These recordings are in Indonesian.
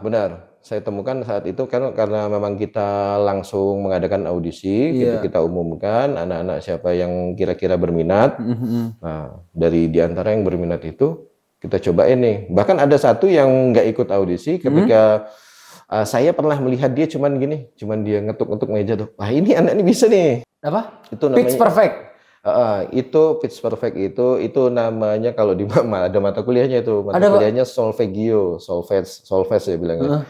Benar. Saya temukan saat itu kan karena memang kita langsung mengadakan audisi, Iya. kita umumkan anak-anak siapa yang kira-kira berminat. Nah, dari di antara yang berminat itu kita cobain nih. Bahkan ada satu yang nggak ikut audisi ketika saya pernah melihat dia cuman dia ngetuk-ngetuk meja tuh. Wah, ini anak ini bisa nih. Apa? Itu Pitch namanya perfect. itu pitch perfect itu namanya kalau di ada mata kuliahnya itu Ada, Pak? kuliahnya solfeggio, solfege ya bilangnya.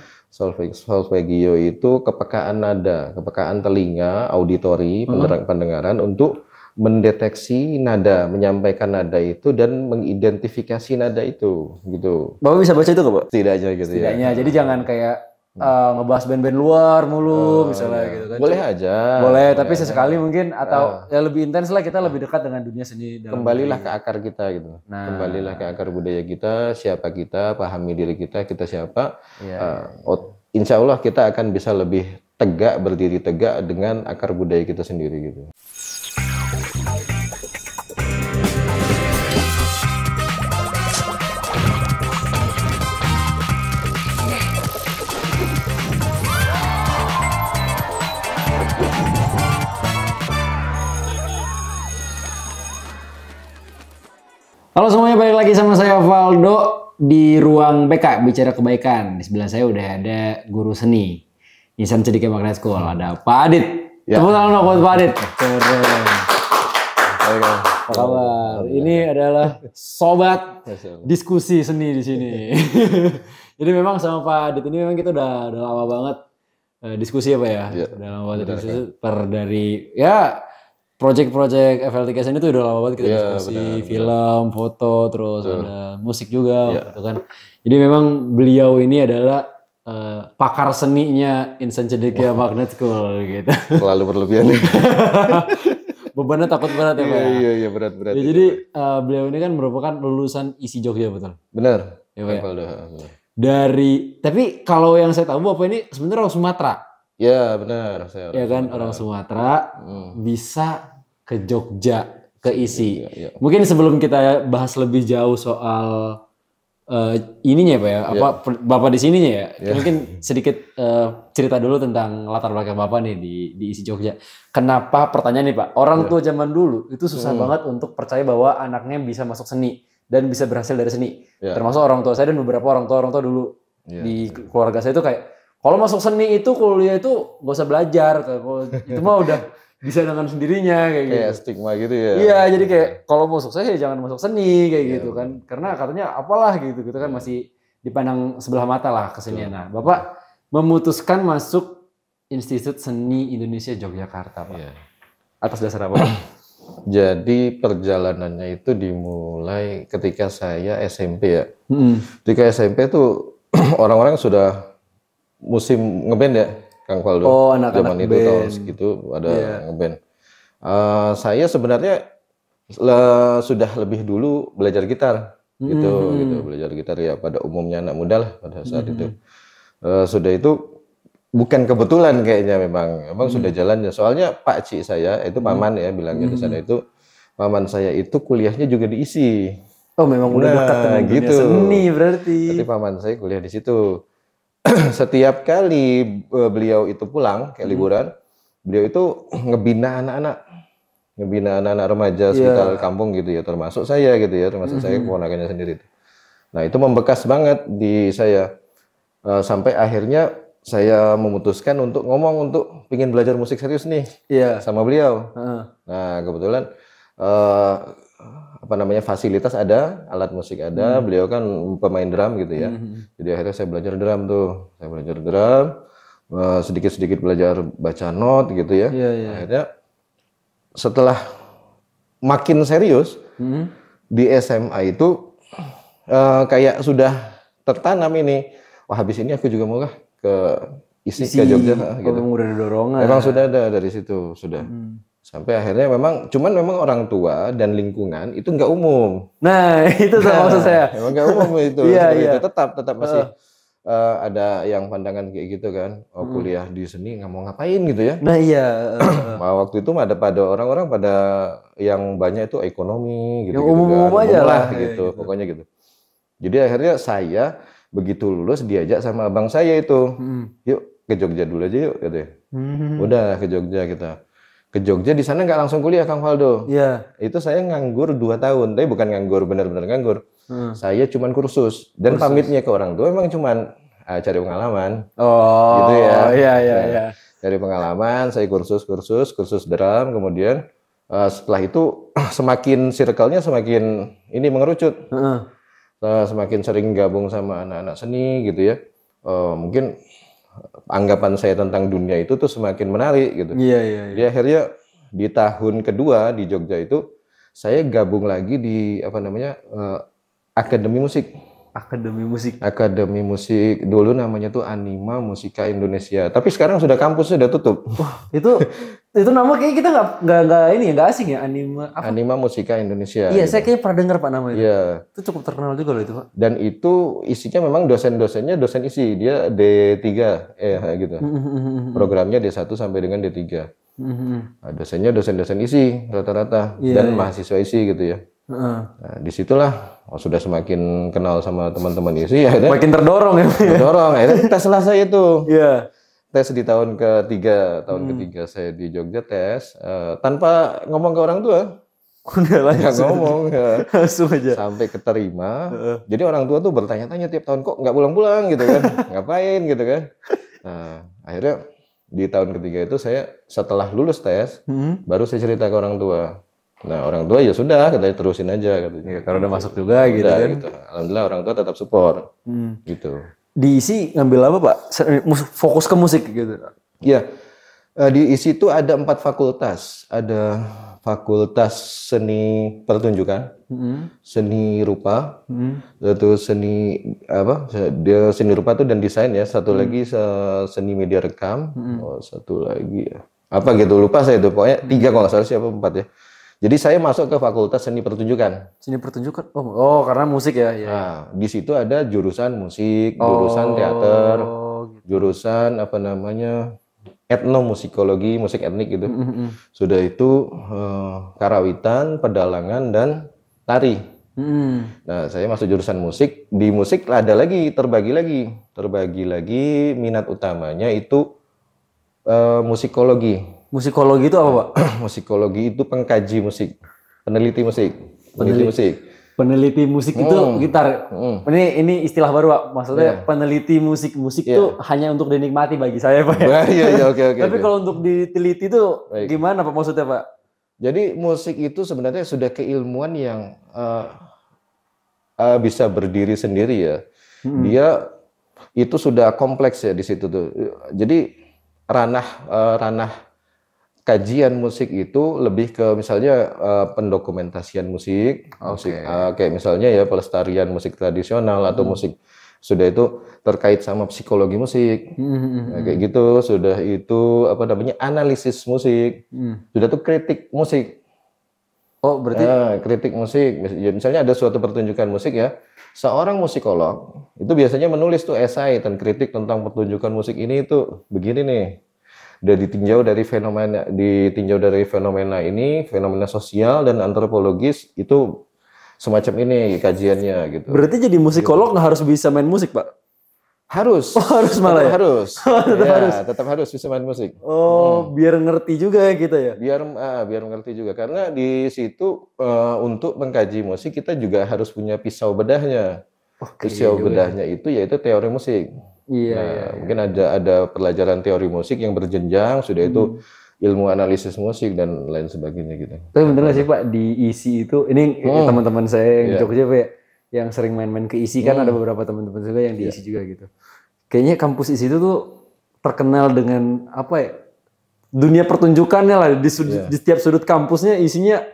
Solfeggio itu kepekaan nada, kepekaan telinga, auditori, pendengaran untuk mendeteksi nada, menyampaikan nada itu dan mengidentifikasi nada itu, gitu. Bapak bisa baca itu nggak, Pak? Setidaknya gitu ya. Setidaknya. Jadi jangan kayak ngebahas band-band luar mulu, misalnya gitu kan. Boleh aja. Boleh, tapi sesekali mungkin atau ya lebih intens lah, kita lebih dekat dengan dunia seni. Kembalilah ke akar kita gitu. Kembalilah ke akar budaya kita, siapa kita, pahami diri kita siapa. Insya Allah kita akan bisa lebih tegak, berdiri tegak dengan akar budaya kita sendiri gitu. Halo semuanya, balik lagi sama saya Valdo di ruang BK Bicara Kebaikan. Di sebelah saya udah ada guru seni Insan Cendekia Magnet School, ada Pak Adit. Tepuk tangan dong buat Pak Adit. Keren. Apa kabar? Ini adalah sobat diskusi seni di sini. Jadi memang sama Pak Adit ini memang kita udah lama banget diskusi apa ya? Udah lama banget diskusi dari ya project FL3 ini tuh udah lama banget kita diskusi film, foto, terus ada musik juga gitu kan. Jadi memang beliau ini adalah pakar seninya Insan Cendekia Magnet School gitu. Terlalu berlebihan. Bebannya takut berat ya Pak. Iya berat. Ya, jadi beliau ini kan merupakan lulusan ISI Jogja, betul? Benar. Ya, Pak. Tapi kalau yang saya tahu Bapak ini sebenarnya orang Sumatera. Ya benar, saya ya kan Sumatera. Orang Sumatera bisa ke Jogja, ke ISI. Mungkin sebelum kita bahas lebih jauh soal ininya Pak ya, Bapak di sininya ya. Mungkin sedikit cerita dulu tentang latar belakang Bapak nih di ISI Jogja. Kenapa pertanyaan nih Pak, orang tua zaman dulu itu susah banget untuk percaya bahwa anaknya bisa masuk seni dan bisa berhasil dari seni. Termasuk orang tua saya dan beberapa orang tua dulu di keluarga saya itu kayak, kalau masuk seni itu kuliah itu gak usah belajar, itu mah udah bisa dengan sendirinya kayak gitu. Kayak stigma gitu ya. Iya, jadi kayak kalau mau sukses ya jangan masuk seni kayak gitu kan. Karena katanya apalah gitu kan masih dipandang sebelah mata lah kesenian. Nah, Bapak memutuskan masuk Institut Seni Indonesia Yogyakarta, Pak. Atas dasar apa, Pak? Jadi perjalanannya itu dimulai ketika saya SMP ya. Ketika SMP tuh orang-orang sudah musim ngeband ya, Kang Valdo. Oh, anak-anak zaman itu band. tahun segitu ada ngeband. Saya sebenarnya sudah lebih dulu belajar gitar, gitu. Belajar gitar ya pada umumnya anak muda lah pada saat itu. Sudah itu bukan kebetulan kayaknya memang sudah jalannya. Soalnya Pak Cik saya itu paman ya bilangnya di sana itu, paman saya itu kuliahnya juga di ISI. Oh, memang udah dekat dengan dunia seni berarti. Jadi paman saya kuliah di situ. Setiap kali beliau itu pulang kayak liburan, beliau itu ngebina anak-anak remaja sekitar kampung gitu ya, termasuk saya gitu ya, termasuk saya keponakannya sendiri. Nah itu membekas banget di saya sampai akhirnya saya memutuskan untuk ngomong untuk pingin belajar musik serius nih sama beliau. Nah kebetulan fasilitas ada, alat musik ada, beliau kan pemain drum gitu ya. Jadi akhirnya saya belajar drum tuh. Saya belajar drum, sedikit-sedikit belajar baca not gitu ya. Akhirnya setelah makin serius di SMA itu kayak sudah tertanam ini. Wah habis ini aku juga mau ke ISI ke Jogja gitu. Memang udah ada dorongan. Memang sudah ada dari situ sudah. Sampai akhirnya memang orang tua dan lingkungan itu nggak umum. Nah itu maksud saya. Memang nggak umum itu. Itu tetap masih ada yang pandangan kayak gitu kan. Oh kuliah di seni nggak mau ngapain gitu ya. Nah iya. Waktu itu ada orang-orang pada yang banyak itu ekonomi gitu. Yang umum aja lah gitu. Pokoknya gitu. Jadi akhirnya saya Begitu lulus diajak sama abang saya itu, yuk ke Jogja dulu aja yuk, katanya. Udah ke Jogja kita. Ke Jogja di sana nggak langsung kuliah Kang Valdo. Iya. Itu saya nganggur 2 tahun, tapi bukan nganggur benar-benar nganggur. Saya cuman kursus dan pamitnya ke orang tua memang cuman cari pengalaman. Oh, gitu ya. Iya. Cari pengalaman, saya kursus drum, kemudian setelah itu semakin circle-nya semakin ini mengerucut. Semakin sering gabung sama anak-anak seni gitu ya. Mungkin anggapan saya tentang dunia itu tuh semakin menarik gitu. Iya. Jadi akhirnya di tahun kedua di Jogja itu saya gabung lagi di Akademi Musik. Akademi Musik dulu namanya tuh Anima Musika Indonesia. Tapi sekarang sudah kampusnya sudah tutup. Wah, itu nama kayak kita nggak asing ya, Anima Musika Indonesia. Iya, gitu. saya kayaknya pernah dengar Pak nama itu. Iya. Itu cukup terkenal juga loh itu Pak. Dan itu isinya memang dosen-dosennya dosen isi. Dia D3 gitu. Programnya D1 sampai dengan D3. Dosennya dosen-dosen isi rata-rata dan mahasiswa isi gitu ya. Nah, disitulah sudah semakin kenal sama teman-teman isi, akhirnya makin terdorong ya. Akhirnya tes lah saya itu. Iya. Tes di tahun ketiga saya di Jogja tes tanpa ngomong ke orang tua. Udah langsung ngomong langsung aja. Sampai keterima. Jadi orang tua tuh bertanya-tanya tiap tahun kok nggak pulang-pulang gitu kan, ngapain gitu kan. Nah, akhirnya di tahun ketiga itu saya setelah lulus tes baru saya cerita ke orang tua. Nah orang tua ya sudah katanya terusin aja katanya. Ya, karena udah masuk juga gitu kan. Gitu. Alhamdulillah orang tua tetap support gitu. Diisi ngambil apa Pak? Fokus ke musik gitu. Iya. Di ISI itu ada 4 fakultas. Ada fakultas seni pertunjukan, seni rupa, yaitu seni seni rupa itu dan desain ya. Satu lagi seni media rekam, satu lagi apa gitu lupa saya itu. Pokoknya 3 kalau nggak salah siapa 4 ya. Jadi saya masuk ke fakultas seni pertunjukan. Seni pertunjukan? Oh karena musik ya. Nah, di situ ada jurusan musik, jurusan teater, jurusan etnomusikologi, musik etnik gitu. Sudah itu karawitan, pedalangan dan tari. Nah, saya masuk jurusan musik. Di musik ada lagi terbagi lagi minat utamanya itu musikologi. Musikologi itu apa Pak? Musikologi itu pengkaji musik, peneliti musik. Peneliti musik itu gitar. Ini istilah baru Pak. Maksudnya peneliti musik itu hanya untuk dinikmati bagi saya Pak ya. Iya, oke. Tapi kalau untuk diteliti itu gimana Pak maksudnya Pak? Jadi musik itu sebenarnya sudah keilmuan yang bisa berdiri sendiri ya. Dia itu sudah kompleks ya di situ tuh. Jadi ranah kajian musik itu lebih ke misalnya pendokumentasian musik, kayak misalnya ya pelestarian musik tradisional atau musik sudah itu terkait sama psikologi musik, kayak gitu. Sudah itu analisis musik, sudah tuh kritik musik. Oh berarti kritik musik, misalnya ada suatu pertunjukan musik ya, seorang musikolog itu biasanya menulis tuh esai dan kritik tentang pertunjukan musik ini itu begini nih. Udah ditinjau dari fenomena ini, fenomena sosial dan antropologis itu semacam ini kajiannya gitu. Berarti jadi musikolog nggak harus bisa main musik Pak? Harus. Harus malah ya? Harus. Tetap harus bisa main musik. Biar ngerti juga ya kita ya? Biar ngerti juga karena di situ untuk mengkaji musik kita juga harus punya pisau bedahnya. Pisau bedahnya itu yaitu teori musik. Iya. Mungkin ada pelajaran teori musik yang berjenjang, sudah itu ilmu analisis musik dan lain sebagainya gitu. Tapi bener nggak sih Pak di ISI itu, ini teman-teman saya yang di Jogja Pak ya, yang sering main-main ke ISI kan ada beberapa teman-teman juga yang di ISI juga gitu. Kayaknya kampus ISI itu tuh terkenal dengan dunia pertunjukannya lah di setiap sudut kampusnya isinya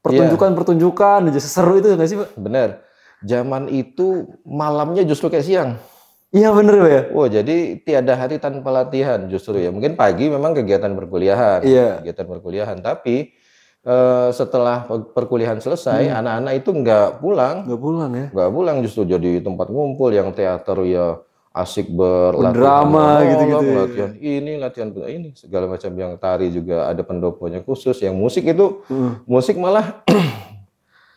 pertunjukan aja, seru itu nggak sih Pak? Bener. Zaman itu malamnya justru kayak siang. Iya bener Pak ya. Jadi tiada hari tanpa latihan justru ya. Mungkin pagi memang kegiatan perkuliahan. Kegiatan perkuliahan. Tapi setelah perkuliahan selesai, anak-anak itu nggak pulang. Nggak pulang justru jadi tempat ngumpul yang teater ya asik drama gitu-gitu. Latihan ini segala macam, yang tari juga ada pendoponya khusus. Yang musik itu musik malah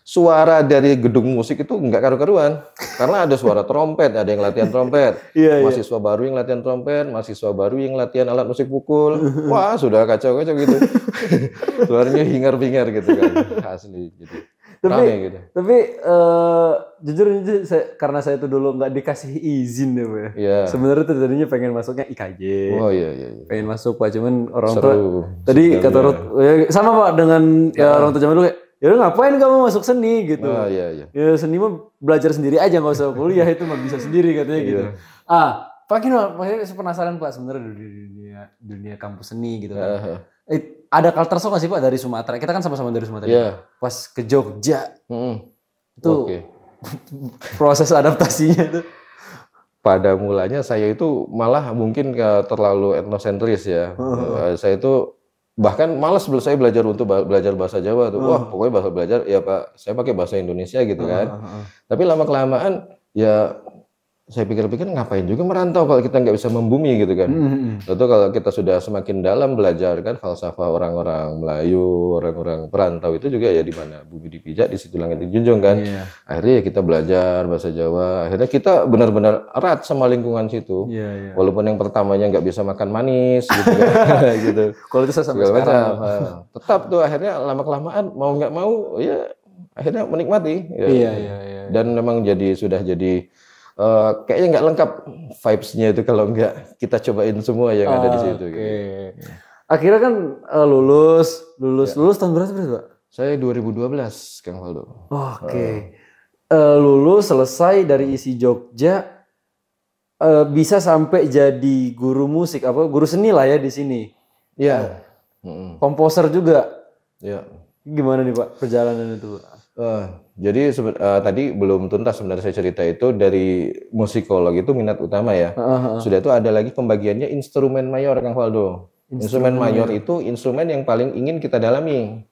suara dari gedung musik itu nggak karu-karuan. Karena ada suara trompet, ada yang latihan trompet. Mahasiswa baru yang latihan trompet, mahasiswa baru yang latihan alat musik pukul. Wah, sudah kacau-kacau gitu. Suaranya hingar-bingar gitu kan. Asli gitu. Rame gitu. Tapi jujur karena saya itu dulu nggak dikasih izin deh, Pak. Iya. Sebenarnya tuh tadinya pengen masuknya IKJ. Oh iya. Pengen masuk, Pak, cuman orang Seru. tua tadi kata sama, Pak, dengan orang tua zaman dulu kayak, ya udah ngapain kamu masuk seni gitu. Oh iya. Ya seni mah belajar sendiri aja, nggak usah kuliah, itu mah bisa sendiri katanya gitu. Pak Kino, makanya penasaran, Pak, sebenarnya di dunia kampus seni gitu kan. Ada culture shock nggak sih, Pak, dari Sumatera? Kita kan sama-sama dari Sumatera. Iya. Pas ke Jogja, itu Oke. proses adaptasinya itu. Pada mulanya saya itu malah mungkin terlalu etnosentris ya. Saya itu bahkan malas saya belajar untuk belajar bahasa Jawa tuh. Wah, pokoknya bahasa belajar ya Pak, saya pakai bahasa Indonesia gitu kan. Tapi lama-kelamaan ya saya pikir-pikir ngapain juga merantau kalau kita nggak bisa membumi gitu kan. Tentu kalau kita sudah semakin dalam belajar kan falsafah orang-orang Melayu, orang-orang perantau itu juga ya di mana bumi dipijak di situ langit dijunjung kan. Akhirnya ya kita belajar bahasa Jawa. Akhirnya kita benar-benar erat sama lingkungan situ. Walaupun yang pertamanya nggak bisa makan manis gitu kan. gitu. Kalau itu saya sampai sekarang. Tetap tuh akhirnya lama-kelamaan mau nggak mau ya akhirnya menikmati. Ya. Dan memang sudah jadi kayaknya nggak lengkap vibes-nya itu kalau nggak kita cobain semua yang ada di situ. Gitu. Akhirnya kan lulus tahun berapa, Pak? Saya 2012, Kang Valdo. Lulus selesai dari ISI Jogja, bisa sampai jadi guru musik, guru seni lah ya di sini. Iya. Komposer juga. Iya. Gimana nih, Pak, perjalanan itu? Jadi tadi belum tuntas sebenarnya saya cerita itu dari musikolog itu minat utama ya. Sudah itu ada lagi pembagiannya instrumen mayor, Kang Valdo. Instrumen mayor itu instrumen yang paling ingin kita dalami.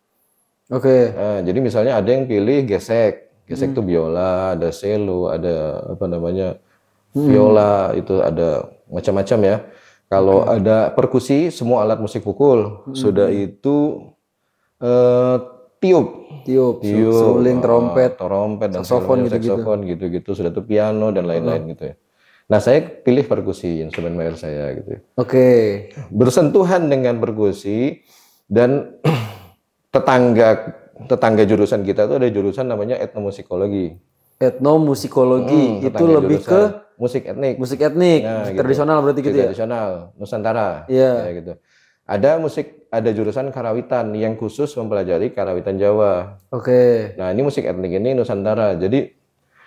Jadi misalnya ada yang pilih gesek itu biola, ada cello, ada viola, itu ada macam-macam ya. Kalau ada perkusi, semua alat musik pukul. Sudah itu tiup, suling, trompet dan saksofon gitu. Sudah itu piano dan lain-lain gitu ya. Nah, saya pilih perkusi, instrumen mayor saya gitu. Bersentuhan dengan perkusi dan tetangga jurusan kita itu ada jurusan namanya etnomusikologi. Itu lebih ke musik etnik. Nah, tradisional berarti gitu ya. Tradisional Nusantara. Ya gitu. Ada jurusan karawitan yang khusus mempelajari karawitan Jawa. Nah, ini musik etnik ini Nusantara. Jadi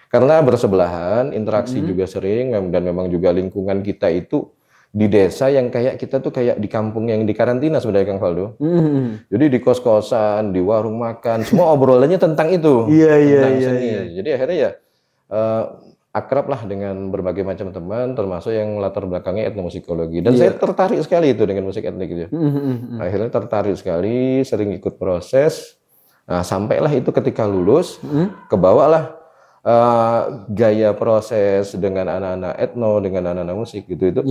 karena bersebelahan, interaksi juga sering dan memang juga lingkungan kita itu di desa yang kayak kita tuh kayak di kampung yang di karantina sebenarnya, Kang Valdo. Jadi di kos-kosan, di warung makan, semua obrolannya tentang itu. Tentang seni. Jadi akhirnya ya akrab lah dengan berbagai macam teman, termasuk yang latar belakangnya etnomusikologi. Dan saya tertarik sekali itu dengan musik etnik itu. Akhirnya tertarik sekali, sering ikut proses. Nah, sampailah itu ketika lulus, kebawalah gaya proses dengan anak-anak etno, dengan anak-anak musik gitu itu.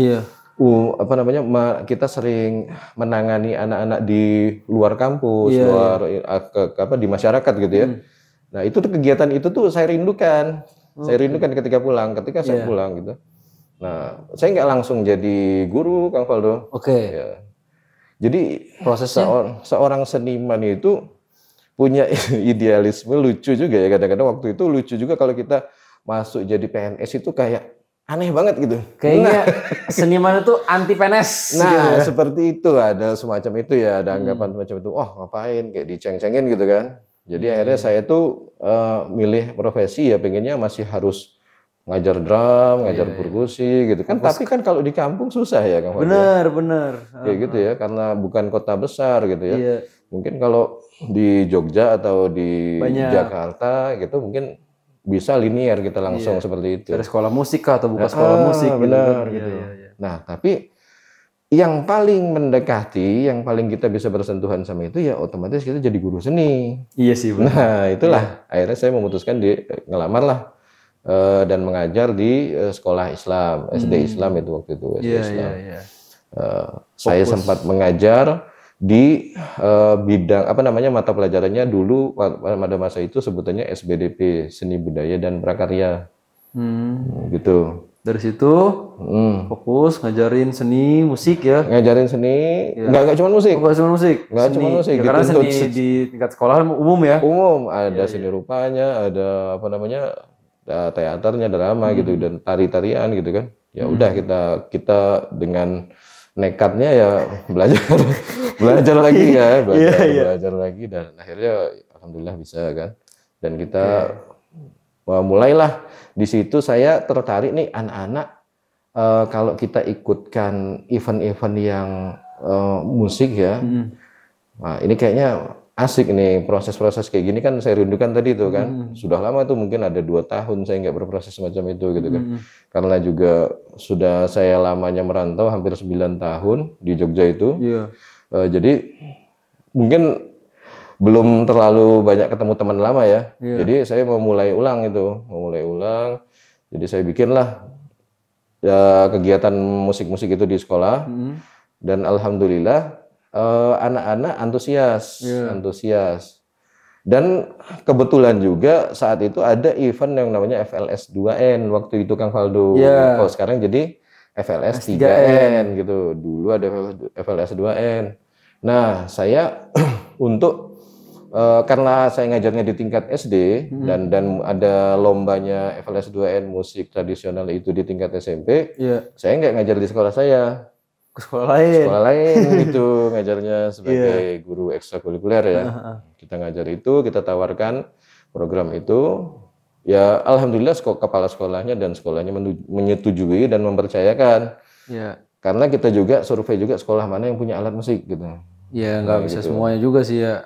Kita sering menangani anak-anak di luar kampus, di masyarakat gitu ya. Nah, itu tuh kegiatan itu tuh saya rindukan. Saya rindukan ketika saya pulang gitu. Nah, saya nggak langsung jadi guru, Kang Valdo. Ya. Jadi prosesnya seorang seniman itu punya idealisme lucu juga ya, kadang-kadang waktu itu lucu juga kalau kita masuk jadi PNS itu kayak aneh banget gitu. Kayaknya seniman itu anti PNS. Nah, seperti itu, ada semacam itu ya, ada anggapan semacam itu. Oh, ngapain kayak diceng-cengin gitu kan. Jadi akhirnya saya tuh milih profesi ya, pengennya masih harus ngajar drum, ngajar perkusi gitu kan. Tapi kan kalau di kampung susah ya, Kang. Benar. Kayak gitu ya, karena bukan kota besar gitu ya. Mungkin kalau di Jogja atau di Jakarta gitu mungkin bisa linear kita langsung seperti itu. Dari sekolah musik atau buka sekolah musik. Benar gitu. Nah, tapi yang paling mendekati, yang paling kita bisa bersentuhan sama itu ya otomatis kita jadi guru seni. Iya sih, benar. Nah, itulah akhirnya saya memutuskan ngelamar lah dan mengajar di sekolah Islam, SD Islam itu waktu itu, SD Islam. Saya sempat mengajar di bidang apa namanya mata pelajarannya dulu pada masa itu sebutannya SBDP, Seni Budaya dan Prakarya. Gitu. Dari situ fokus ngajarin seni musik ya. Ngajarin seni, nggak cuma musik. Bukan cuma musik. Nggak cuma musik. Ya, karena seni di tingkat sekolah umum ya. Umum, ada seni rupanya, ada apa namanya teaternya, drama gitu dan tari-tarian gitu kan. Ya udah kita dengan nekatnya ya belajar lagi ya, belajar lagi dan akhirnya alhamdulillah bisa kan. Dan kita mulailah di situ saya tertarik nih anak-anak kalau kita ikutkan event-event yang musik ya. Nah, ini kayaknya asik nih proses-proses kayak gini kan saya rindukan tadi itu kan. Sudah lama tuh mungkin ada 2 tahun saya nggak berproses semacam itu gitu kan. Karena juga sudah saya lamanya merantau hampir 9 tahun di Jogja itu. Jadi mungkin belum terlalu banyak ketemu teman lama ya. Jadi saya mau mulai ulang. Jadi saya bikinlah ya, kegiatan musik-musik itu di sekolah. Dan alhamdulillah anak-anak antusias. Dan kebetulan juga saat itu ada event yang namanya FLS 2N waktu itu Kang Valdo. Kalau sekarang jadi FLS 3N gitu. Dulu ada FLS 2N. Nah, saya untuk karena saya ngajarnya di tingkat SD dan ada lombanya FLS 2N musik tradisional itu di tingkat SMP, saya nggak ngajar di sekolah saya. Ke sekolah lain gitu ngajarnya sebagai guru ekstrakurikuler ya. Kita ngajar itu, kita tawarkan program itu. Ya alhamdulillah kepala sekolahnya dan sekolahnya menyetujui dan mempercayakan. Karena kita juga survei juga sekolah mana yang punya alat musik gitu. Iya, nggak bisa semuanya juga sih ya.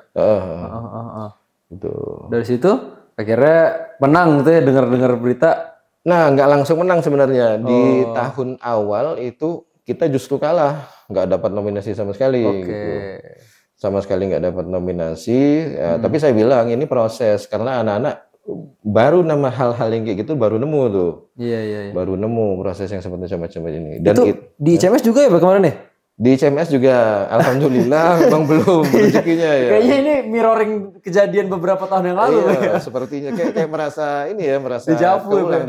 Gitu. Dari situ akhirnya menang gitu ya dengar-dengar berita. Nah, nggak langsung menang sebenarnya. Di tahun awal itu kita justru kalah, nggak dapat nominasi sama sekali. Gitu. Sama sekali nggak dapat nominasi. Ya, tapi saya bilang ini proses karena anak-anak baru nama hal-hal yang kayak gitu baru nemu tuh. Baru nemu proses yang seperti macam ini. Dan itu di CMS juga ya kemarin ya? Di CMS juga, alhamdulillah, bang belum rezekinya ya. Kayaknya ini mirroring kejadian beberapa tahun yang lalu. Iya, sepertinya kayak merasa ini ya, merasa dejavu. Benar.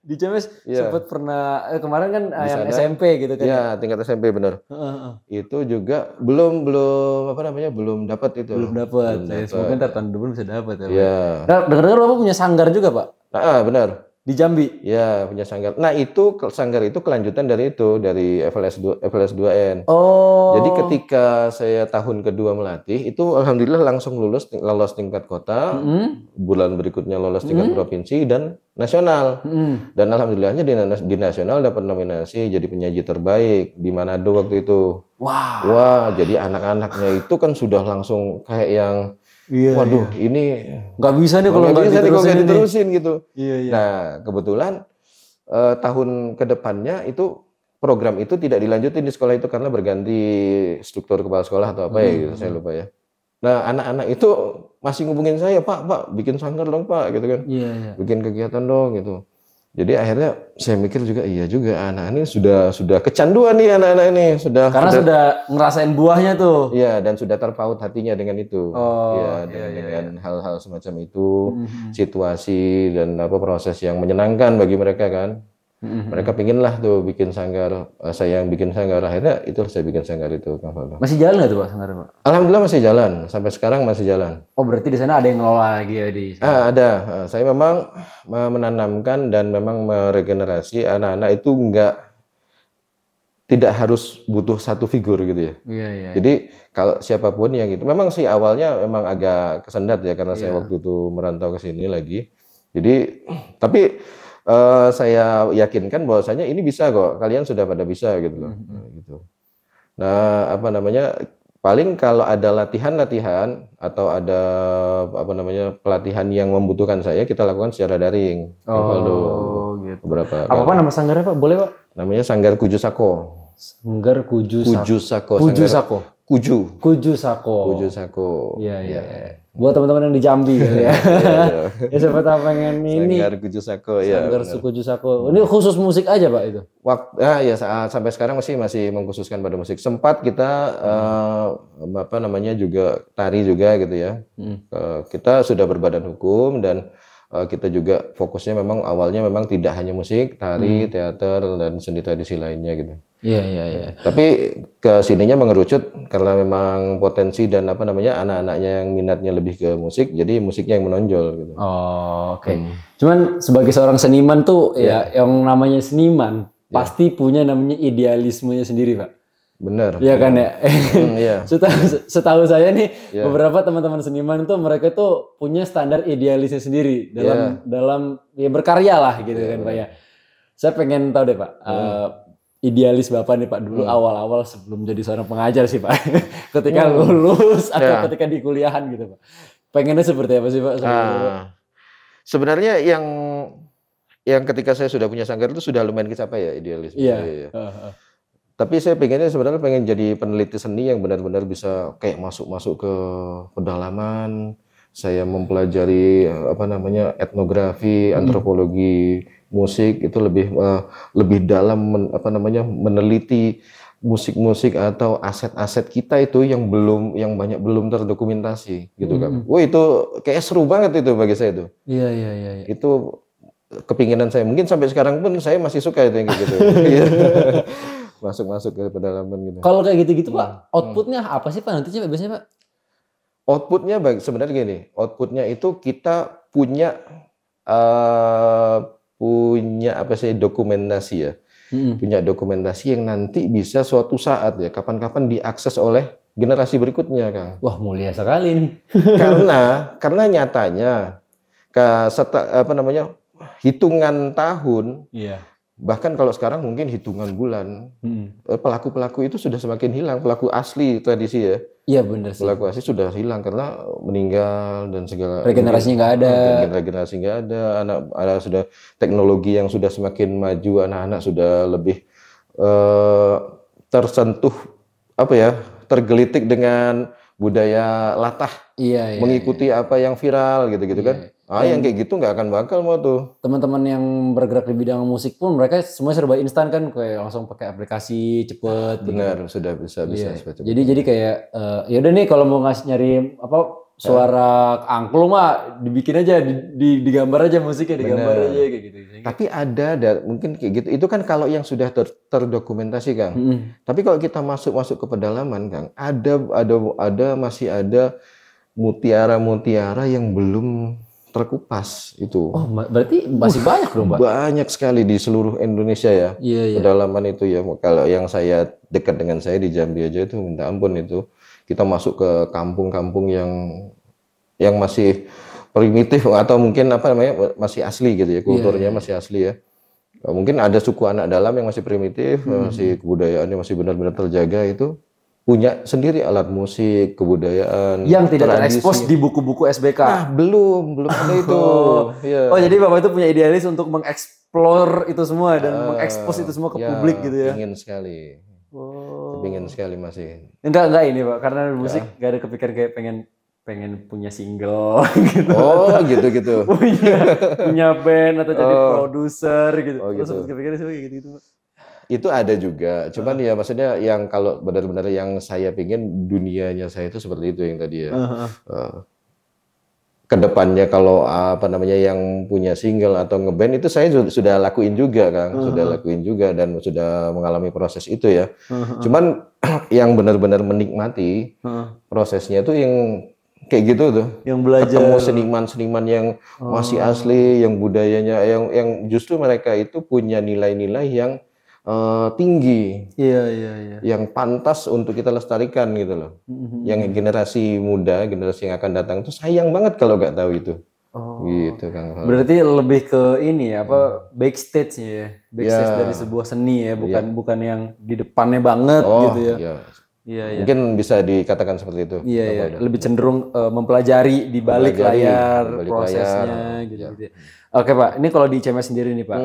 Di CMS sempat pernah kemarin kan yang SMP gitu kan? Iya, tingkat SMP benar. Itu juga belum dapat itu. Belum dapat. Semoga ntar tahun depan bisa dapat ya. Iya. Nah, dengar-dengar Bapak punya sanggar juga Pak? Benar. Di Jambi? Ya, punya sanggar. Nah, itu sanggar itu kelanjutan dari FLS 2N. Jadi ketika saya tahun kedua melatih, itu alhamdulillah langsung lolos tingkat kota. Bulan berikutnya lolos tingkat provinsi dan nasional. Dan alhamdulillahnya di nasional dapat nominasi jadi penyaji terbaik di Manado waktu itu. Wah, jadi anak-anaknya itu kan sudah langsung kayak yang waduh, ini nggak bisa nih kalau nggak diterusin gitu. Nah, kebetulan tahun kedepannya itu program itu tidak dilanjutin di sekolah itu karena berganti struktur kepala sekolah atau apa ya gitu, saya lupa ya. Nah, anak-anak itu masih ngubungin saya, Pak, bikin sanggar dong, Pak, gitu kan. Bikin kegiatan dong gitu. Jadi akhirnya saya mikir juga iya juga anak ini sudah kecanduan nih anak-anak ini sudah ngerasain buahnya tuh. Iya, dan sudah terpaut hatinya dengan itu. Dengan hal-hal semacam itu, situasi dan proses yang menyenangkan bagi mereka kan. Mereka pinginlah tuh bikin sanggar, saya yang bikin sanggar, akhirnya itu saya bikin sanggar itu. Masih jalan nggak tuh Pak sanggarnya Pak? Alhamdulillah masih jalan, sampai sekarang masih jalan. Oh berarti di sana ada yang ngelola lagi ya di sana? Ada, saya memang menanamkan dan memang meregenerasi anak-anak itu tidak harus butuh satu figur gitu ya. Jadi kalau siapapun yang itu, memang sih awalnya memang agak kesendat ya karena saya waktu itu merantau ke sini lagi. Jadi tapi saya yakinkan bahwasanya ini bisa kok, kalian sudah pada bisa gitu loh. Gitu. Nah, paling kalau ada latihan-latihan atau ada pelatihan yang membutuhkan saya, kita lakukan secara daring. Gitu. Apa nama sanggarnya Pak? Boleh Pak? Namanya Sanggar Kujusako. Sanggar Kujusako. Kuju. Kuju Sako. Kuju Sako. Iya. Buat teman-teman yang di Jambi gitu ya. Ya siapa tahu pengen ini. Sanggar Kuju Sako ya. Sanggar Kuju Sako. Ini khusus musik aja Pak itu? Sampai sekarang masih mengkhususkan pada musik. Sempat kita juga tari juga gitu ya. Kita sudah berbadan hukum dan kita juga fokusnya memang awalnya memang tidak hanya musik, tari, teater dan seni tradisi lainnya gitu. Iya. Tapi ke sininya mengerucut karena memang potensi dan anak-anaknya yang minatnya lebih ke musik, jadi musiknya yang menonjol gitu. Oh, oke. Cuman sebagai seorang seniman tuh ya yang namanya seniman pasti punya namanya idealismenya sendiri, Pak. Benar. Iya kan ya? Iya. Setahu saya nih beberapa teman-teman seniman tuh mereka tuh punya standar idealisnya sendiri dalam ya berkarya lah gitu kan Pak ya. Saya pengen tahu deh Pak, idealis Bapak nih Pak dulu awal-awal sebelum jadi seorang pengajar sih Pak. Ketika lulus atau ketika di kuliahan gitu Pak. Pengennya seperti apa sih Pak? Sebenarnya yang ketika saya sudah punya sanggar itu sudah lumayan kecapai ya idealisme. Iya. Tapi saya sebenarnya pengen jadi peneliti seni yang benar-benar bisa kayak masuk ke pedalaman. Saya mempelajari etnografi, antropologi musik itu lebih dalam meneliti musik-musik atau aset-aset kita itu yang banyak belum terdokumentasi gitu kan. Wah itu kayak seru banget itu bagi saya itu. Iya. Itu kepinginan saya. Mungkin sampai sekarang pun saya masih suka itu yang kayak gitu. Masuk ke pedalaman gitu. Kalau kayak gitu-gitu Pak, outputnya apa sih Pak nantinya biasanya Pak? Outputnya sebenarnya gini, outputnya itu kita punya dokumentasi ya. Punya dokumentasi yang nanti bisa suatu saat ya, kapan-kapan diakses oleh generasi berikutnya, Kang. Wah, mulia sekali nih. Karena nyatanya hitungan tahun. Iya. Bahkan kalau sekarang mungkin hitungan bulan, pelaku-pelaku itu sudah semakin hilang, pelaku asli tradisi ya. Iya benar sih. Pelaku asli sudah hilang karena meninggal dan segala. Regenerasinya nggak ada. Regenerasi nggak ada, ada sudah teknologi yang sudah semakin maju, anak-anak sudah lebih tersentuh tergelitik dengan budaya latah, mengikuti apa yang viral gitu kan. Yang kayak gitu nggak akan bakal mau tuh. Teman-teman yang bergerak di bidang musik pun mereka semua serba instan kan, kayak langsung pakai aplikasi cepet. Benar, gitu. Sudah bisa. Jadi kayak ya udah nih kalau mau nyari suara angklung mah dibikin aja, digambar aja musiknya, digambar aja kayak gitu. Tapi ada mungkin kayak gitu. Itu kan kalau yang sudah terdokumentasi Kang. Tapi kalau kita masuk ke pedalaman Kang, masih ada mutiara-mutiara yang belum terkupas itu. Oh, berarti masih banyak dong, Pak? Banyak sekali di seluruh Indonesia ya. Iya. Pedalaman itu ya. Kalau yang saya dekat dengan saya di Jambi aja itu minta ampun itu. Kita masuk ke kampung-kampung yang masih primitif atau mungkin masih asli gitu ya. Kulturnya masih asli ya. Mungkin ada suku anak dalam yang masih primitif, masih kebudayaannya masih benar-benar terjaga itu. Punya sendiri alat musik, kebudayaan yang tidak terekspos di buku-buku SBK. Belum ada itu. Oh, jadi Bapak itu punya idealis untuk mengeksplor itu semua dan mengekspos itu semua ke publik gitu ya. Ingin sekali. Ingin sekali masih. Enggak ini Pak, karena musik enggak ada kepikiran kayak pengen punya single gitu. Oh, gitu. punya band atau jadi produser gitu. Terus kepikiran sih kayak gitu Pak. Itu ada juga, cuman ya maksudnya yang kalau benar-benar yang saya pingin dunianya saya itu seperti itu yang tadi ya. Kedepannya kalau yang punya single atau ngeband itu saya sudah lakuin juga Kang, sudah lakuin juga dan sudah mengalami proses itu ya. Cuman yang benar-benar menikmati prosesnya itu yang kayak gitu tuh. Yang belajar. Ketemu seniman-seniman yang masih asli, yang budayanya, yang justru mereka itu punya nilai-nilai yang tinggi, yang pantas untuk kita lestarikan gitu loh. Yang generasi muda, generasi yang akan datang itu sayang banget kalau nggak tahu itu. Gitu Kang. Berarti lebih ke ini ya, backstage ya, backstage dari sebuah seni ya, bukan yang di depannya banget gitu ya. Iya. Mungkin bisa dikatakan seperti itu. Iya. Lebih cenderung mempelajari di balik layar prosesnya gitu. Oke Pak, ini kalau di CMS sendiri nih Pak,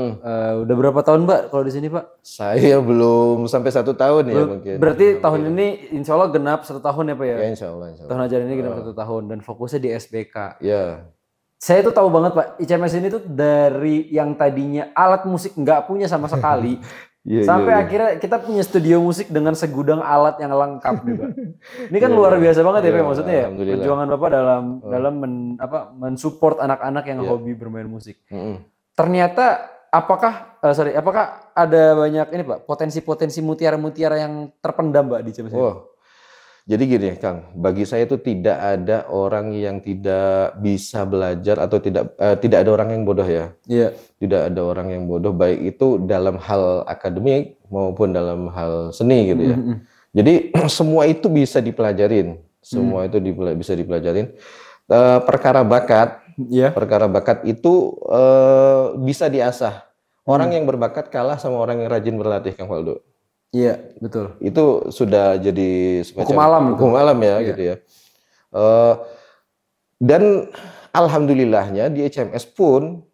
udah berapa tahun Pak kalau di sini Pak? Saya belum sampai 1 tahun ya mungkin. Berarti tahun ini insya Allah genap 1 tahun ya Pak ya? Ya insya Allah. Tahun ajaran ini genap 1 tahun dan fokusnya di SBK. Ya. Saya tuh tahu banget Pak, ICMS ini tuh dari yang tadinya alat musik nggak punya sama sekali, sampai akhirnya kita punya studio musik dengan segudang alat yang lengkap nih Pak. Ini kan luar biasa banget ya Pak, maksudnya ya perjuangan Bapak dalam mensupport anak-anak yang hobi bermain musik. Ternyata apakah ada banyak ini Pak potensi-potensi mutiara-mutiara yang terpendam Pak di ICMS ini? Jadi gini Kang, bagi saya itu tidak ada orang yang tidak bisa belajar atau tidak ada orang yang bodoh ya. Iya. Tidak ada orang yang bodoh, baik itu dalam hal akademik maupun dalam hal seni gitu ya. Jadi semua itu bisa dipelajarin, bisa dipelajarin. Perkara bakat itu bisa diasah. Orang yang berbakat kalah sama orang yang rajin berlatih Kang Faldo. Iya, betul. Itu sudah jadi semacam hukum alam ya, gitu ya. Dan alhamdulillahnya di HMS pun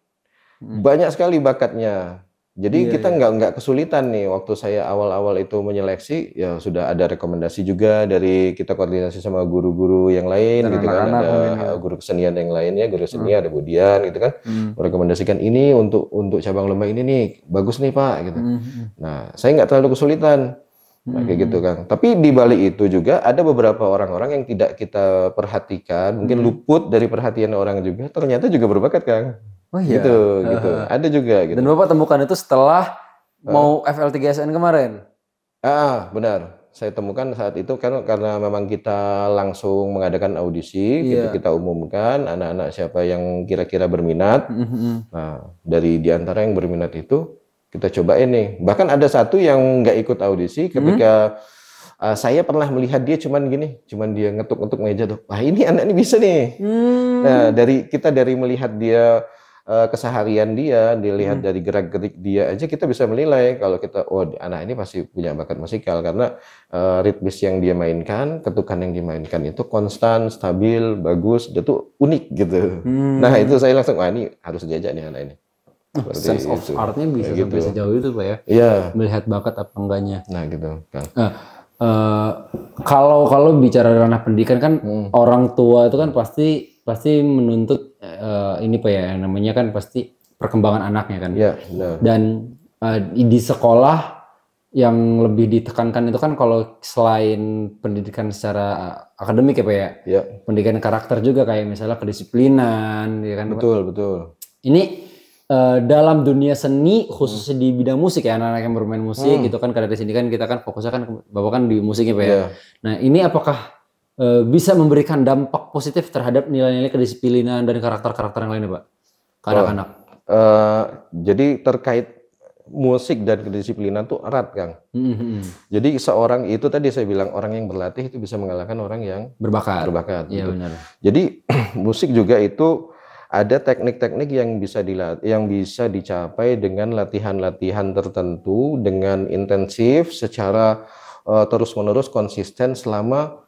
banyak sekali bakatnya. Jadi kita nggak kesulitan nih waktu saya awal-awal itu menyeleksi, ya sudah ada rekomendasi juga dari kita koordinasi sama guru-guru yang lain dan gitu kan, ada guru kesenian yang lainnya, guru seni ada Budian gitu kan, merekomendasikan ini untuk cabang lomba ini nih bagus nih Pak gitu. Nah saya nggak terlalu kesulitan, kayak gitu Kang. Tapi di balik itu juga ada beberapa orang-orang yang tidak kita perhatikan, mungkin luput dari perhatian orang juga, ternyata juga berbakat Kang. Oh iya. Gitu. Ada juga gitu. Dan Bapak temukan itu setelah mau FL3SN kemarin? Benar. Saya temukan saat itu karena memang kita langsung mengadakan audisi, kita umumkan anak-anak siapa yang kira-kira berminat. Nah, dari diantara yang berminat itu kita cobain nih. Bahkan ada satu yang nggak ikut audisi ketika saya pernah melihat dia cuman dia ngetuk-ngetuk meja tuh. Wah, ini anak ini bisa nih. Nah, dari melihat dia keseharian dia, dilihat dari gerak-gerik dia aja kita bisa menilai kalau anak ini pasti punya bakat musikal karena ritmis yang dia mainkan, ketukan yang dimainkan itu konstan, stabil, bagus, dia tuh unik gitu. Nah itu saya langsung ini harus diajak nih anak ini. Sense of art-nya bisa sampai sejauh itu Pak ya? Iya. Melihat bakat apa enggaknya. Nah gitu kan. Kalau bicara ranah pendidikan kan orang tua itu kan pasti menuntut ini Pak ya, namanya kan pasti perkembangan anaknya kan. Iya, benar. Dan di sekolah yang lebih ditekankan itu kan kalau selain pendidikan secara akademik ya Pak ya, pendidikan karakter juga kayak misalnya kedisiplinan, ya kan. Betul. Ini dalam dunia seni khususnya di bidang musik ya, anak-anak yang bermain musik gitu kan, karena di sini kan kita kan fokusnya kan Bapak kan di musiknya Pak ya. Nah ini apakah bisa memberikan dampak positif terhadap nilai-nilai kedisiplinan dan karakter-karakter yang lainnya Pak ke anak-anak? Jadi terkait musik dan kedisiplinan tuh erat Kang. Jadi seorang itu tadi saya bilang orang yang berlatih itu bisa mengalahkan orang yang berbakat. Iya gitu. benar. Jadi musik juga itu ada teknik-teknik yang bisa dicapai dengan latihan-latihan tertentu dengan intensif secara terus-menerus konsisten selama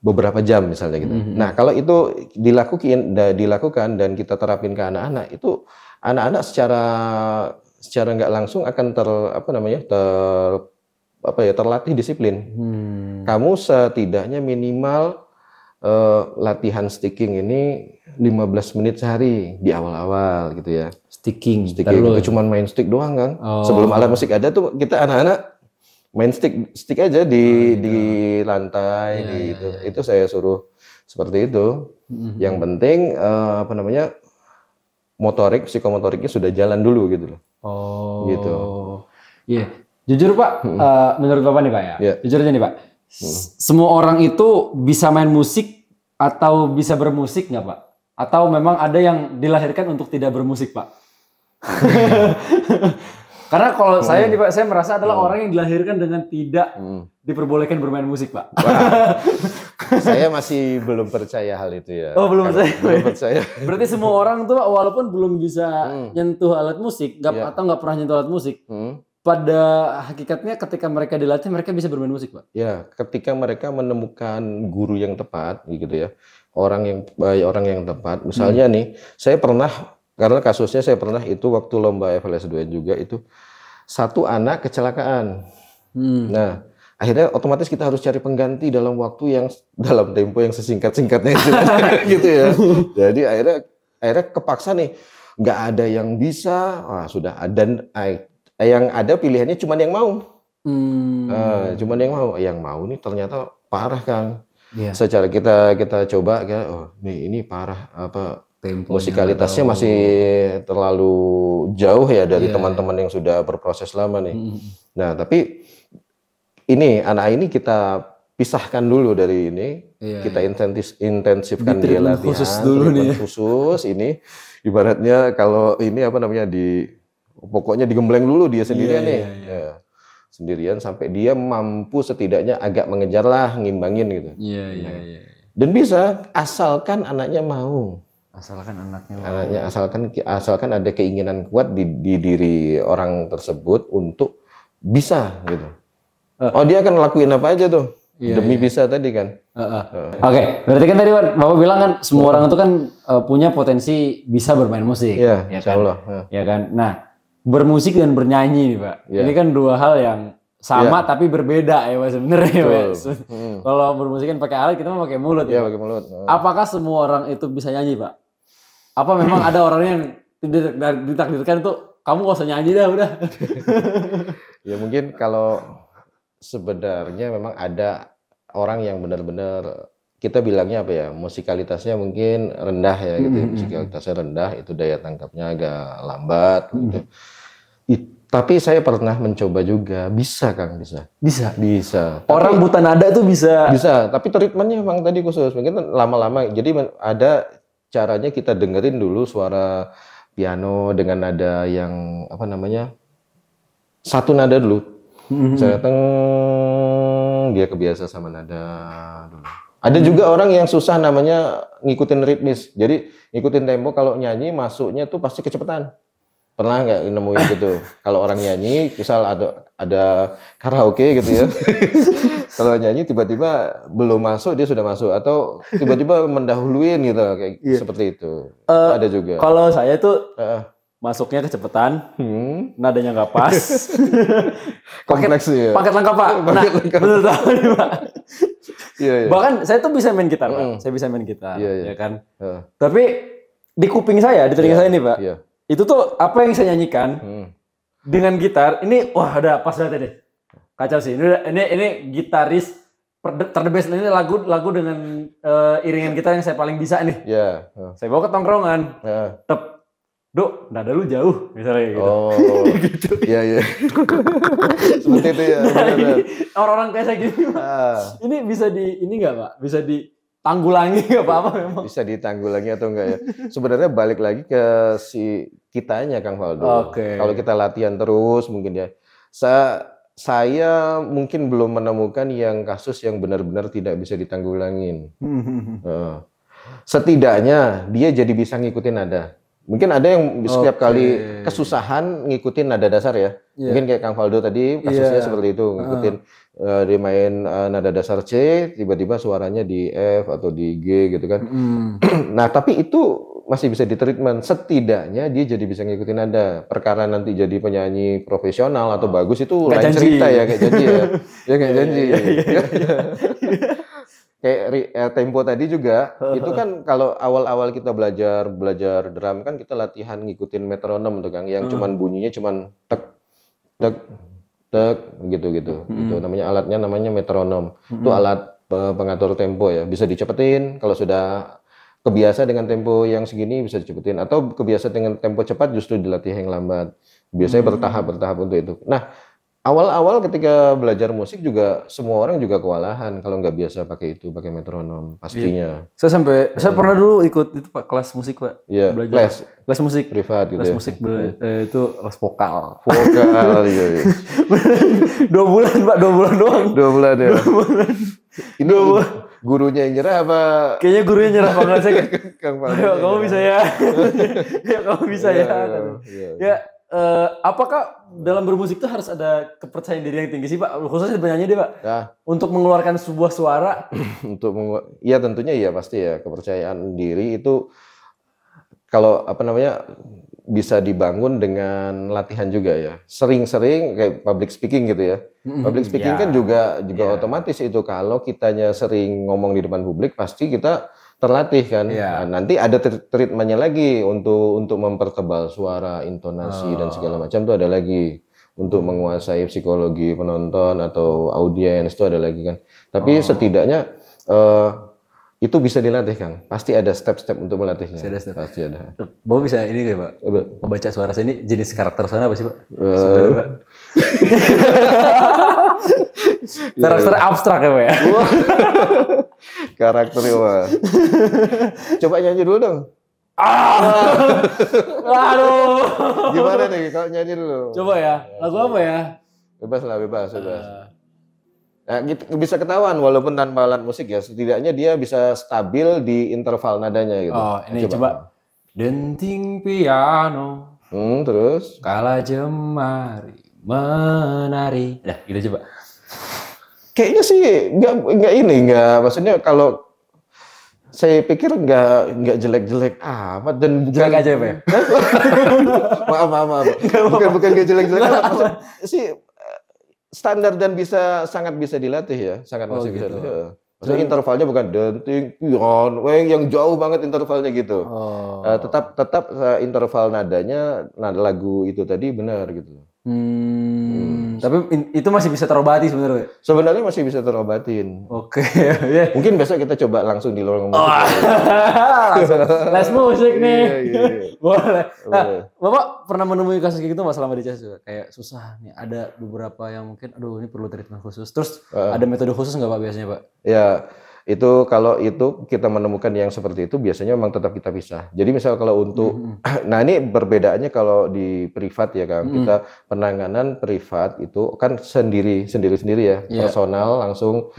beberapa jam misalnya gitu. Nah, kalau itu dilakukan dan kita terapin ke anak-anak, itu anak-anak secara nggak langsung akan terlatih disiplin. Kamu setidaknya minimal latihan sticking ini 15 menit sehari di awal-awal gitu ya. Sticking itu cuma main stick doang kan. Sebelum alat musik ada tuh kita anak-anak main stick aja di lantai itu saya suruh seperti itu. Yang penting psikomotoriknya sudah jalan dulu gitu loh. Gitu. Iya. Jujur Pak, menurut Bapak nih Pak ya. Jujur aja nih Pak. Semua orang itu bisa main musik atau bisa bermusik nggak Pak? Atau memang ada yang dilahirkan untuk tidak bermusik Pak? Karena kalau saya nih Pak, saya merasa adalah orang yang dilahirkan dengan tidak diperbolehkan bermain musik Pak. Saya masih belum percaya hal itu ya. Oh belum percaya. Belum percaya. Berarti semua orang tuh walaupun belum bisa nyentuh alat musik atau nggak pernah nyentuh alat musik, pada hakikatnya ketika mereka dilatih mereka bisa bermain musik, Pak. Ya, ketika mereka menemukan guru yang tepat, gitu ya, orang yang baik, orang yang tepat. Misalnya nih, saya pernah, karena kasusnya saya pernah itu waktu lomba FLS2 juga itu satu anak kecelakaan. Nah, akhirnya otomatis kita harus cari pengganti dalam waktu yang dalam tempo yang sesingkat-singkatnya gitu ya. Jadi akhirnya kepaksa nih, nggak ada yang bisa, sudah dan yang ada pilihannya cuma yang mau. Cuman yang mau nih ternyata parah, Kang. Iya. Secara kita coba, ini parah, musikalitasnya masih terlalu jauh ya dari teman-teman yang sudah berproses lama nih. Nah, tapi ini anak ini kita pisahkan dulu dari ini, kita intensifkan dia latihan khusus dulu nih. Khusus ini, ibaratnya kalau ini pokoknya digembleng dulu dia sendirian nih. Ya, sendirian sampai dia mampu setidaknya agak mengejar lah, ngimbangin gitu. Iya. Dan bisa asalkan anaknya mau. Asalkan ada keinginan kuat di diri orang tersebut untuk bisa gitu. Dia akan lakuin apa aja tuh demi bisa tadi kan. Oke, berarti kan tadi Bapak bilang kan semua orang itu kan punya potensi bisa bermain musik. Iya, ya insya kan? Allah. Ya kan. Nah, bermusik dan bernyanyi nih Pak. Ini kan dua hal yang sama tapi berbeda ya Pak sebenarnya. Kalau bermusik kan pakai alat, kita mah pakai mulut. Iya, pakai mulut. Apakah semua orang itu bisa nyanyi Pak? Apa memang ada orang yang ditakdirkan tuh kamu gak usah nyanyi dah udah? Ya mungkin kalau sebenarnya memang ada orang yang benar-benar kita bilangnya musikalitasnya mungkin rendah ya gitu. Musikalitasnya rendah, itu daya tangkapnya agak lambat gitu. Tapi saya pernah mencoba juga, bisa Kang, bisa. Orang buta nada tuh bisa. Bisa, tapi treatmentnya memang tadi khusus. Mungkin lama-lama, jadi ada caranya kita dengerin dulu suara piano dengan nada yang satu nada dulu. Saya dia kebiasa sama nada dulu. Ada juga orang yang susah namanya ngikutin ritmis. Jadi ngikutin tempo, kalau nyanyi masuknya tuh pasti kecepatan. Pernah nggak nemuin gitu? Kalau orang nyanyi, misal ada karaoke gitu ya. Kalau nyanyi tiba-tiba belum masuk, dia sudah masuk, atau tiba-tiba mendahuluin gitu, kayak seperti itu. Ada juga. Kalau saya tuh masuknya kecepatan, nadanya nggak pas. Kompleks ya. Paket lengkap Pak. Betul nih Pak. Iya. Bahkan saya tuh bisa main gitar Pak. Saya bisa main gitar, ya kan. Tapi di kuping saya, di telinga saya nih Pak. Itu tuh apa yang saya nyanyikan dengan gitar ini, udah pas banget deh, kacau sih. Ini gitaris terdebes, ini lagu dengan iringan gitar yang saya paling bisa nih. Saya bawa ke tongkrongan, nada lu jauh misalnya gitu. Gitu. Iya. Seperti itu ya. Orang-orang kayak saya gini, ini bisa ini nggak Pak? Bisa tanggulangi nggak apa-apa memang? Bisa ditanggulangi atau enggak ya? Sebenarnya balik lagi ke si kitanya Kang Valdo. Kalau kita latihan terus mungkin ya. Saya mungkin belum menemukan yang kasus yang benar-benar tidak bisa ditanggulangin. Setidaknya dia jadi bisa ngikutin nada. Mungkin ada yang setiap kali kesusahan ngikutin nada dasar ya. Mungkin kayak Kang Valdo tadi kasusnya seperti itu, ngikutin dia main nada dasar C, tiba-tiba suaranya di F atau di G gitu kan. Nah, tapi itu masih bisa ditreatment. Setidaknya dia jadi bisa ngikutin nada. Perkara nanti jadi penyanyi profesional atau bagus itu lain cerita ya, kayak janji ya. Ya kayak janji. Kayak tempo tadi juga, itu kan kalau awal-awal kita belajar drum kan kita latihan ngikutin metronom tuh Kang, yang cuman bunyinya cuman tek tek tek gitu. Itu alatnya namanya metronom. Itu alat pengatur tempo ya, bisa dicepetin kalau sudah kebiasa dengan tempo yang segini bisa dicepetin, atau kebiasa dengan tempo cepat justru dilatih yang lambat. Biasanya bertahap untuk itu. Nah, awal-awal ketika belajar musik juga semua orang juga kewalahan kalau nggak biasa pakai metronom pastinya. Saya pernah dulu ikut itu Pak, kelas musik Pak. Iya, kelas musik privat gitu. Kelas musik itu kelas vokal. Iya. 2 bulan Pak, 2 bulan doang. 2 bulan ya. 2 bulan. Ini gurunya yang nyerah apa? Kayaknya gurunya nyerah banget saya. Kang Ayo kamu bisa ya. Ya kamu bisa ya. Ya apakah dalam bermusik itu harus ada kepercayaan diri yang tinggi sih Pak? Khususnya penyanyi deh Pak. Ya. Untuk mengeluarkan sebuah suara. Ya tentunya ya pasti ya kepercayaan diri itu kalau apa namanya bisa dibangun dengan latihan juga ya. Sering-sering kayak public speaking gitu ya. Public speaking kan juga otomatis itu kalau kitanya sering ngomong di depan publik pasti kita terlatih kan. Nah, nanti ada treatmentnya lagi untuk mempertebal suara, intonasi dan segala macam tuh ada lagi. Untuk menguasai psikologi penonton atau audiens itu ada lagi kan. Tapi setidaknya itu bisa dilatih kan. Pasti ada step-step untuk melatihnya. Pasti ada. Bapak bisa ini nggak Pak? Membaca suara saya ini jenis karakter suara apa sih Pak? Karakter abstrak ya Pak ya? Karakternya Pak. Coba nyanyi dulu dong. Aduh. Gimana nih kalau nyanyi dulu? Coba ya. Lagu apa ya? Bebas lah, bebas. Nah, bisa ketahuan walaupun tanpa alat musik ya, setidaknya dia bisa stabil di interval nadanya gitu. Oh, ini coba. Denting piano. Terus? Kala jemari menari. Dah, gitu coba. Kayaknya sih nggak maksudnya kalau saya pikir nggak jelek-jelek amat dan bukan jelek aja Pak ya? maaf bukan nggak jelek-jelek amat sih standar dan sangat bisa dilatih ya, sangat masih bisa dilatih. Maksudnya intervalnya bukan denting pion yang jauh banget intervalnya gitu. Tetap interval nadanya nada lagu itu tadi benar gitu. Tapi itu masih bisa terobati sebenarnya. Sebenarnya masih bisa terobatin. Oke. Mungkin besok kita coba langsung di lorong musik. Langsung les musik nih. Iya. Boleh. Nah, Bapak pernah menemui kasus kayak gitu selama di jazz juga? Kayak susah nih, ada beberapa yang mungkin, aduh ini perlu treatment khusus. Terus ada metode khusus nggak Pak biasanya Pak? Ya. Itu kalau itu kita menemukan yang seperti itu biasanya memang tetap kita pisah. Jadi misal kalau untuk nah ini perbedaannya kalau di privat ya Kang. Kita penanganan privat itu kan sendiri ya, personal langsung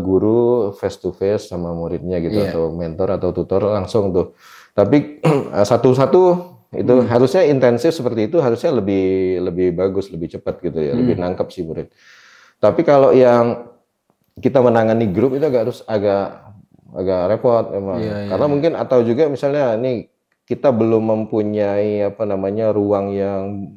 guru face to face sama muridnya gitu atau mentor atau tutor langsung tuh. Tapi satu-satu itu harusnya intensif seperti itu harusnya lebih bagus, lebih cepat gitu ya, lebih nangkep si murid. Tapi kalau yang kita menangani grup itu agak repot emang. Karena mungkin atau juga misalnya nih kita belum mempunyai ruang yang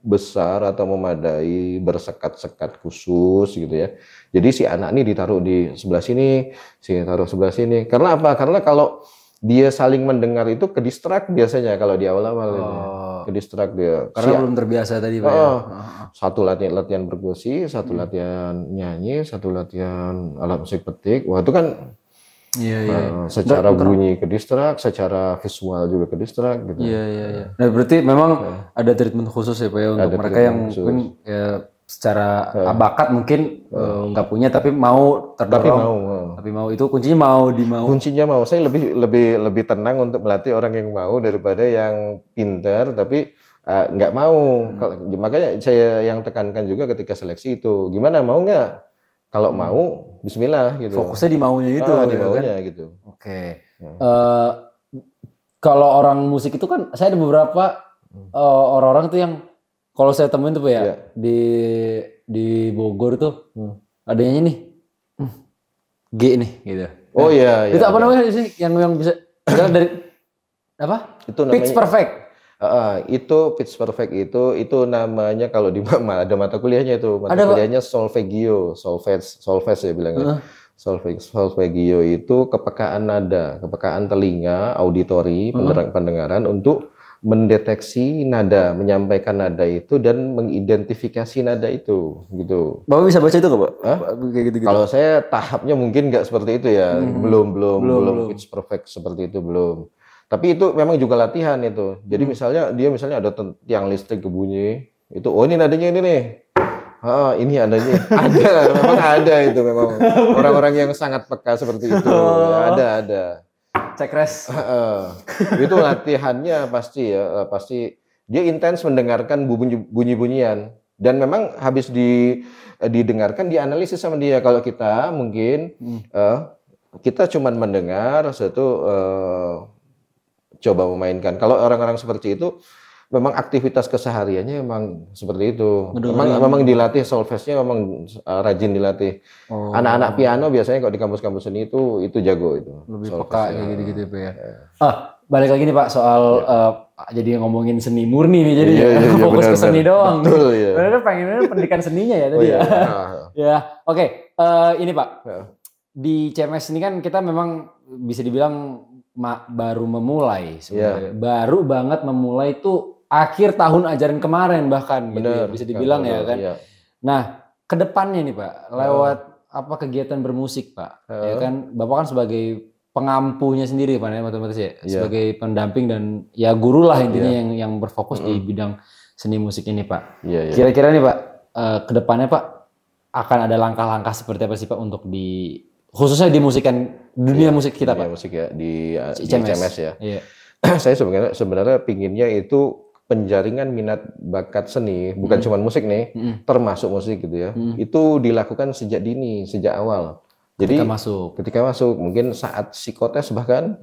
besar atau memadai bersekat-sekat khusus gitu ya. Jadi si anak ini ditaruh di sebelah sini, si taruh sebelah sini. Karena apa? Karena kalau dia saling mendengar itu kedistrak biasanya kalau di awal-awal kedistrak dia. Karena belum terbiasa tadi Pak. Satu latihan perkusi, satu latihan nyanyi, satu latihan alat musik petik. Wah itu kan secara bunyi kedistrak, secara visual juga kedistrak gitu. Iya. Nah berarti memang ada treatment khusus ya Pak ya untuk mereka yang mungkin secara bakat mungkin nggak punya tapi mau terdorong. Tapi mau itu kuncinya mau. Kuncinya mau. Saya lebih tenang untuk melatih orang yang mau daripada yang pintar tapi nggak mau. Makanya saya yang tekankan juga ketika seleksi itu gimana, mau nggak? Kalau mau, Bismillah gitu. Fokusnya di maunya itu. Di maunya kan? Gitu. Oke. Kalau orang musik itu kan saya ada beberapa orang-orang itu yang kalau saya temuin tuh Pak ya di Bogor tuh adanya nih G nih gitu. Oh iya. Itu apa namanya sih yang bisa dari apa? Itu namanya pitch perfect. Itu pitch perfect itu namanya kalau di ada mata kuliahnya itu kuliahnya solfeggio, solfege ya bilangnya. Solfeggio itu kepekaan nada, kepekaan telinga, auditori, pendengaran untuk mendeteksi nada, menyampaikan nada itu dan mengidentifikasi nada itu, gitu. Bapak bisa baca itu nggak Pak? Kayak gitu. Kalau saya tahapnya mungkin nggak seperti itu ya, belum pitch perfect seperti itu belum. Tapi itu memang juga latihan itu. Jadi misalnya ada tiang listrik kebunyi, itu ini nadanya ini nih. Ini adanya memang ada itu memang orang-orang yang sangat peka seperti itu. Ada. Cekres. Itu latihannya pasti dia intens mendengarkan bunyi-bunyian dan memang habis didengarkan dianalisis sama dia. Kalau kita mungkin kita cuman mendengar coba memainkan. Kalau orang-orang seperti itu memang aktivitas kesehariannya memang seperti itu. Memang dilatih solfesnya memang rajin dilatih. Anak-anak piano biasanya kalau di kampus-kampus seni itu jago itu. Lebih peka kayak gitu-gitu Pak ya. Balik lagi nih Pak soal jadi ngomongin seni murni nih jadi fokus ke seni doang. Betul, ya. Benar pengennya pendidikan seninya ya tadi ya. Ya, oke. Ini Pak. Di CMS ini kan kita memang bisa dibilang baru memulai sebenarnya. Baru banget memulai itu akhir tahun ajaran kemarin bahkan gitu ya, bisa dibilang ya kan. Nah, kedepannya nih Pak, lewat apa kegiatan bermusik Pak, ya kan, Bapak kan sebagai pengampunya sendiri Pak, ya otomatis ya, sebagai pendamping dan ya guru lah intinya yang berfokus di bidang seni musik ini Pak. Kira-kira nih Pak, kedepannya Pak akan ada langkah-langkah seperti apa sih Pak untuk khususnya di dunia musik kita Pak? Musik ya di CMS ya. Saya sebenarnya pinginnya itu penjaringan minat bakat seni, bukan cuma musik nih, termasuk musik gitu ya. Itu dilakukan sejak dini, sejak awal. Jadi ketika masuk, mungkin saat psikotes bahkan,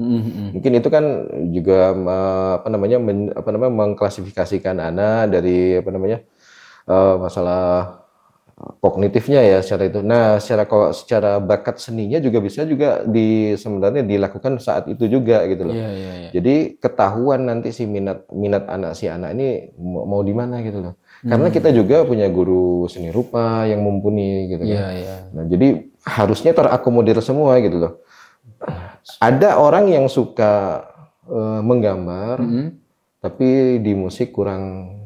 mungkin itu kan juga mengklasifikasikan anak dari masalah kognitifnya ya secara itu. Nah, secara bakat seninya juga bisa sebenarnya dilakukan saat itu juga gitu loh. Jadi ketahuan nanti si minat si anak ini mau di mana gitu loh. Karena kita juga punya guru seni rupa yang mumpuni gitu kan. Nah, jadi harusnya terakomodir semua gitu loh. Ada orang yang suka menggambar, tapi di musik kurang.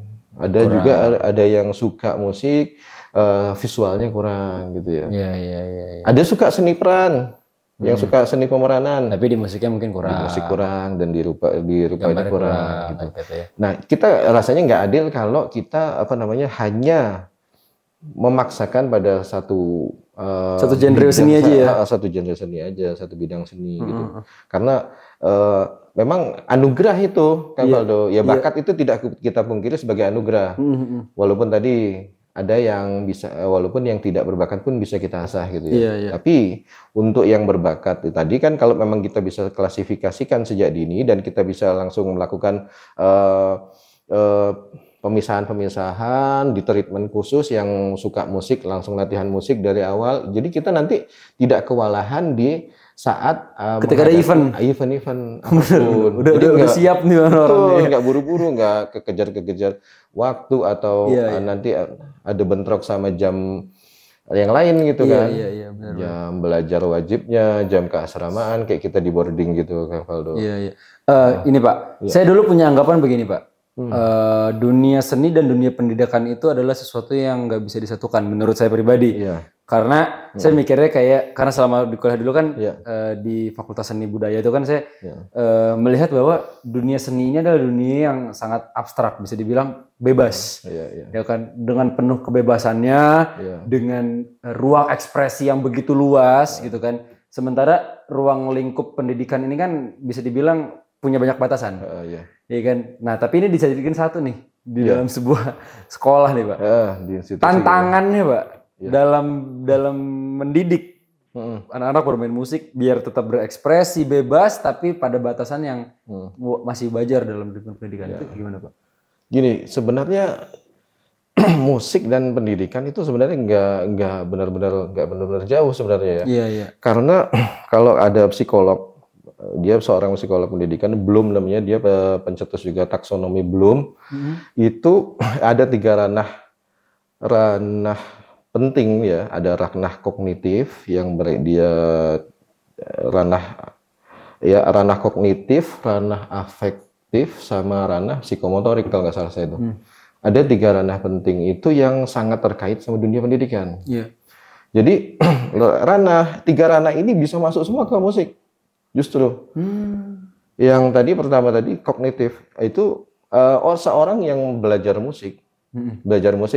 Juga ada yang suka musik, visualnya kurang gitu ya. Ada suka seni peran, yang suka seni pemeranan. Tapi di musiknya mungkin kurang. Di musik kurang dan di rupanya kurang. Gitu. Nah, kita rasanya nggak adil kalau kita hanya memaksakan pada satu genre seni aja ya. Satu genre seni aja, satu bidang seni gitu. Karena memang anugerah itu, Kang Valdo. Ya bakat itu tidak kita pungkiri sebagai anugerah. Walaupun tadi ada yang bisa, walaupun yang tidak berbakat pun bisa kita asah gitu ya. Tapi untuk yang berbakat tadi kan kalau memang kita bisa klasifikasikan sejak dini dan kita bisa langsung melakukan pemisahan-pemisahan di treatment khusus yang suka musik langsung latihan musik dari awal. Jadi kita nanti tidak kewalahan di saat ketika ada event apapun. udah siap nih orang nggak buru-buru, nggak kekejar waktu atau nanti ada bentrok sama jam yang lain gitu kan. Benar. Jam belajar wajibnya, jam keasramaan kayak kita di boarding gitu Kang Valdo. Ini Pak, saya dulu punya anggapan begini Pak. Dunia seni dan dunia pendidikan itu adalah sesuatu yang nggak bisa disatukan menurut saya pribadi. Karena saya mikirnya karena selama di kuliah dulu kan di Fakultas Seni Budaya itu kan saya melihat bahwa dunia seni ini adalah dunia yang sangat abstrak, bisa dibilang bebas. Ya kan, dengan penuh kebebasannya, dengan ruang ekspresi yang begitu luas gitu kan. Sementara ruang lingkup pendidikan ini kan bisa dibilang punya banyak batasan. Ya kan. Nah, tapi ini dijadikan satu nih di dalam sebuah sekolah nih, Pak. Tantangannya, Pak, dalam mendidik anak-anak bermain musik biar tetap berekspresi bebas tapi pada batasan yang masih wajar dalam pendidikan itu gimana, Pak? Gini, sebenarnya musik dan pendidikan itu sebenarnya nggak benar-benar jauh sebenarnya ya. Karena kalau ada psikolog, dia seorang psikolog pendidikan, belum namanya dia pencetus juga taksonomi belum, itu ada 3 ranah penting ya. Ada ranah kognitif yang dia ranah kognitif, ranah afektif, sama ranah psikomotorik kalau nggak salah saya itu. Ada 3 ranah penting itu yang sangat terkait sama dunia pendidikan. Jadi 3 ranah ini bisa masuk semua ke musik. Justru yang pertama tadi kognitif itu seorang yang belajar musik,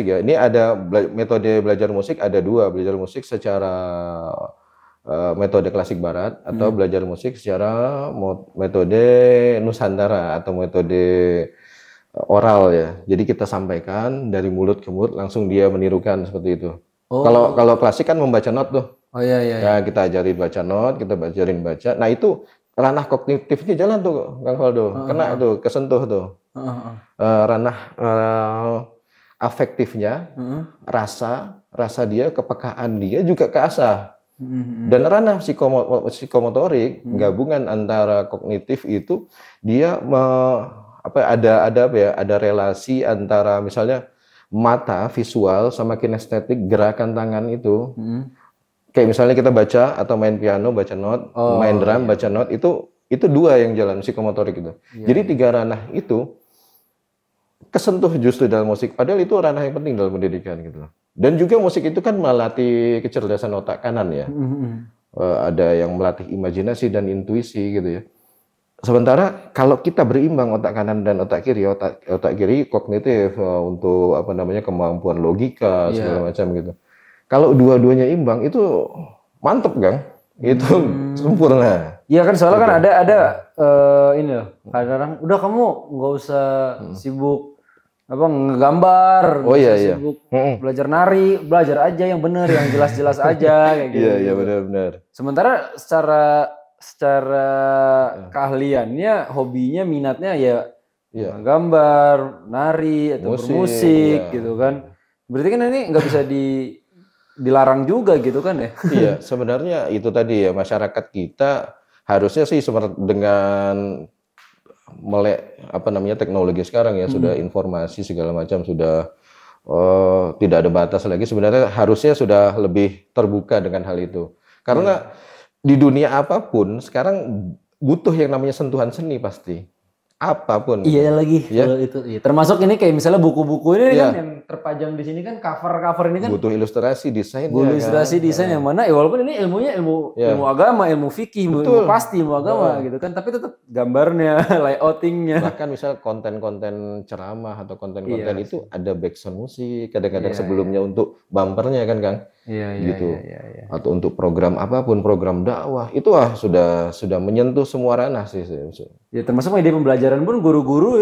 ya. Ini ada metode belajar musik, ada 2, belajar musik secara metode klasik barat atau belajar musik secara metode Nusantara atau metode oral ya. Jadi kita sampaikan dari mulut ke mulut, langsung dia menirukan seperti itu. Kalau klasik kan membaca not tuh. Ya, kita ajarin baca not, kita ajarin baca. Nah, itu ranah kognitifnya jalan tuh, Kang Valdo. Kena tuh, kesentuh tuh. Ranah afektifnya, rasa dia, kepekaan dia juga keasah. Dan ranah psikomotorik, gabungan antara kognitif itu dia ada relasi antara misalnya mata, visual sama kinestetik gerakan tangan itu. Kayak misalnya kita baca atau main piano, baca not, main drum, baca not, itu dua yang jalan psikomotorik itu. Jadi 3 ranah itu kesentuh justru dalam musik. Padahal itu ranah yang penting dalam pendidikan gitu. Dan juga musik itu kan melatih kecerdasan otak kanan ya. Ada yang melatih imajinasi dan intuisi gitu ya. Sementara kalau kita berimbang otak kanan dan otak kiri kognitif untuk kemampuan logika segala macam gitu. Kalau dua-duanya imbang itu mantep Kang, itu sempurna. Iya kan soalnya kan ada ini loh, kadang-kadang udah kamu nggak usah sibuk ngegambar, sibuk belajar nari, belajar aja yang bener, yang jelas-jelas aja kayak gitu. Iya benar-benar. Sementara secara keahliannya, hobinya, minatnya ya gambar, nari atau bermusik gitu kan. Berarti kan ini nggak bisa dilarang juga gitu kan ya? Iya, sebenarnya itu tadi ya, masyarakat kita harusnya sih dengan melek teknologi sekarang ya, sudah informasi segala macam sudah tidak ada batas lagi. Sebenarnya harusnya sudah lebih terbuka dengan hal itu. Karena di dunia apapun sekarang butuh yang namanya sentuhan seni pasti. Apapun. Iya lagi kalau itu. Iya. Termasuk ini kayak misalnya buku-buku ini kan yang terpajang di sini kan cover ini kan butuh ilustrasi desain. Butuh ilustrasi desain yang mana walaupun ini ilmunya ilmu agama, ilmu fikih, ilmu pasti ilmu agama gitu kan, tapi tetap gambarnya, layoutingnya. Bahkan misal konten-konten ceramah atau konten-konten itu ada background musik kadang-kadang sebelumnya untuk bumpernya kan Kang. Gitu. Atau untuk program apapun, program dakwah itu sudah menyentuh semua ranah sih. Ya termasuk media pembelajaran pun guru-guru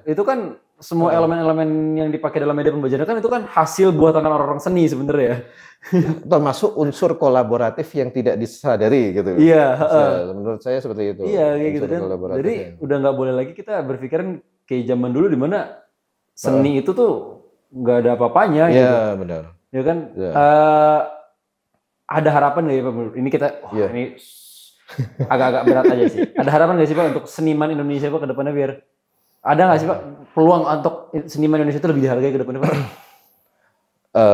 itu kan semua elemen-elemen yang dipakai dalam media pembelajaran kan itu kan hasil buatan orang-orang seni sebenarnya. Termasuk unsur kolaboratif yang tidak disadari gitu. Iya. Menurut saya seperti itu. Iya kayak gitu kan. Jadi udah nggak boleh lagi kita berpikiran kayak zaman dulu di mana seni itu tuh nggak ada apa-apanya. Iya benar. Ya kan, ada harapan nggak ya Pak? Ini kita, ini agak-agak berat aja sih. Ada harapan nggak sih Pak untuk seniman Indonesia Pak ke depannya biar ada nggak sih Pak peluang untuk seniman Indonesia itu lebih dihargai ke depannya Pak?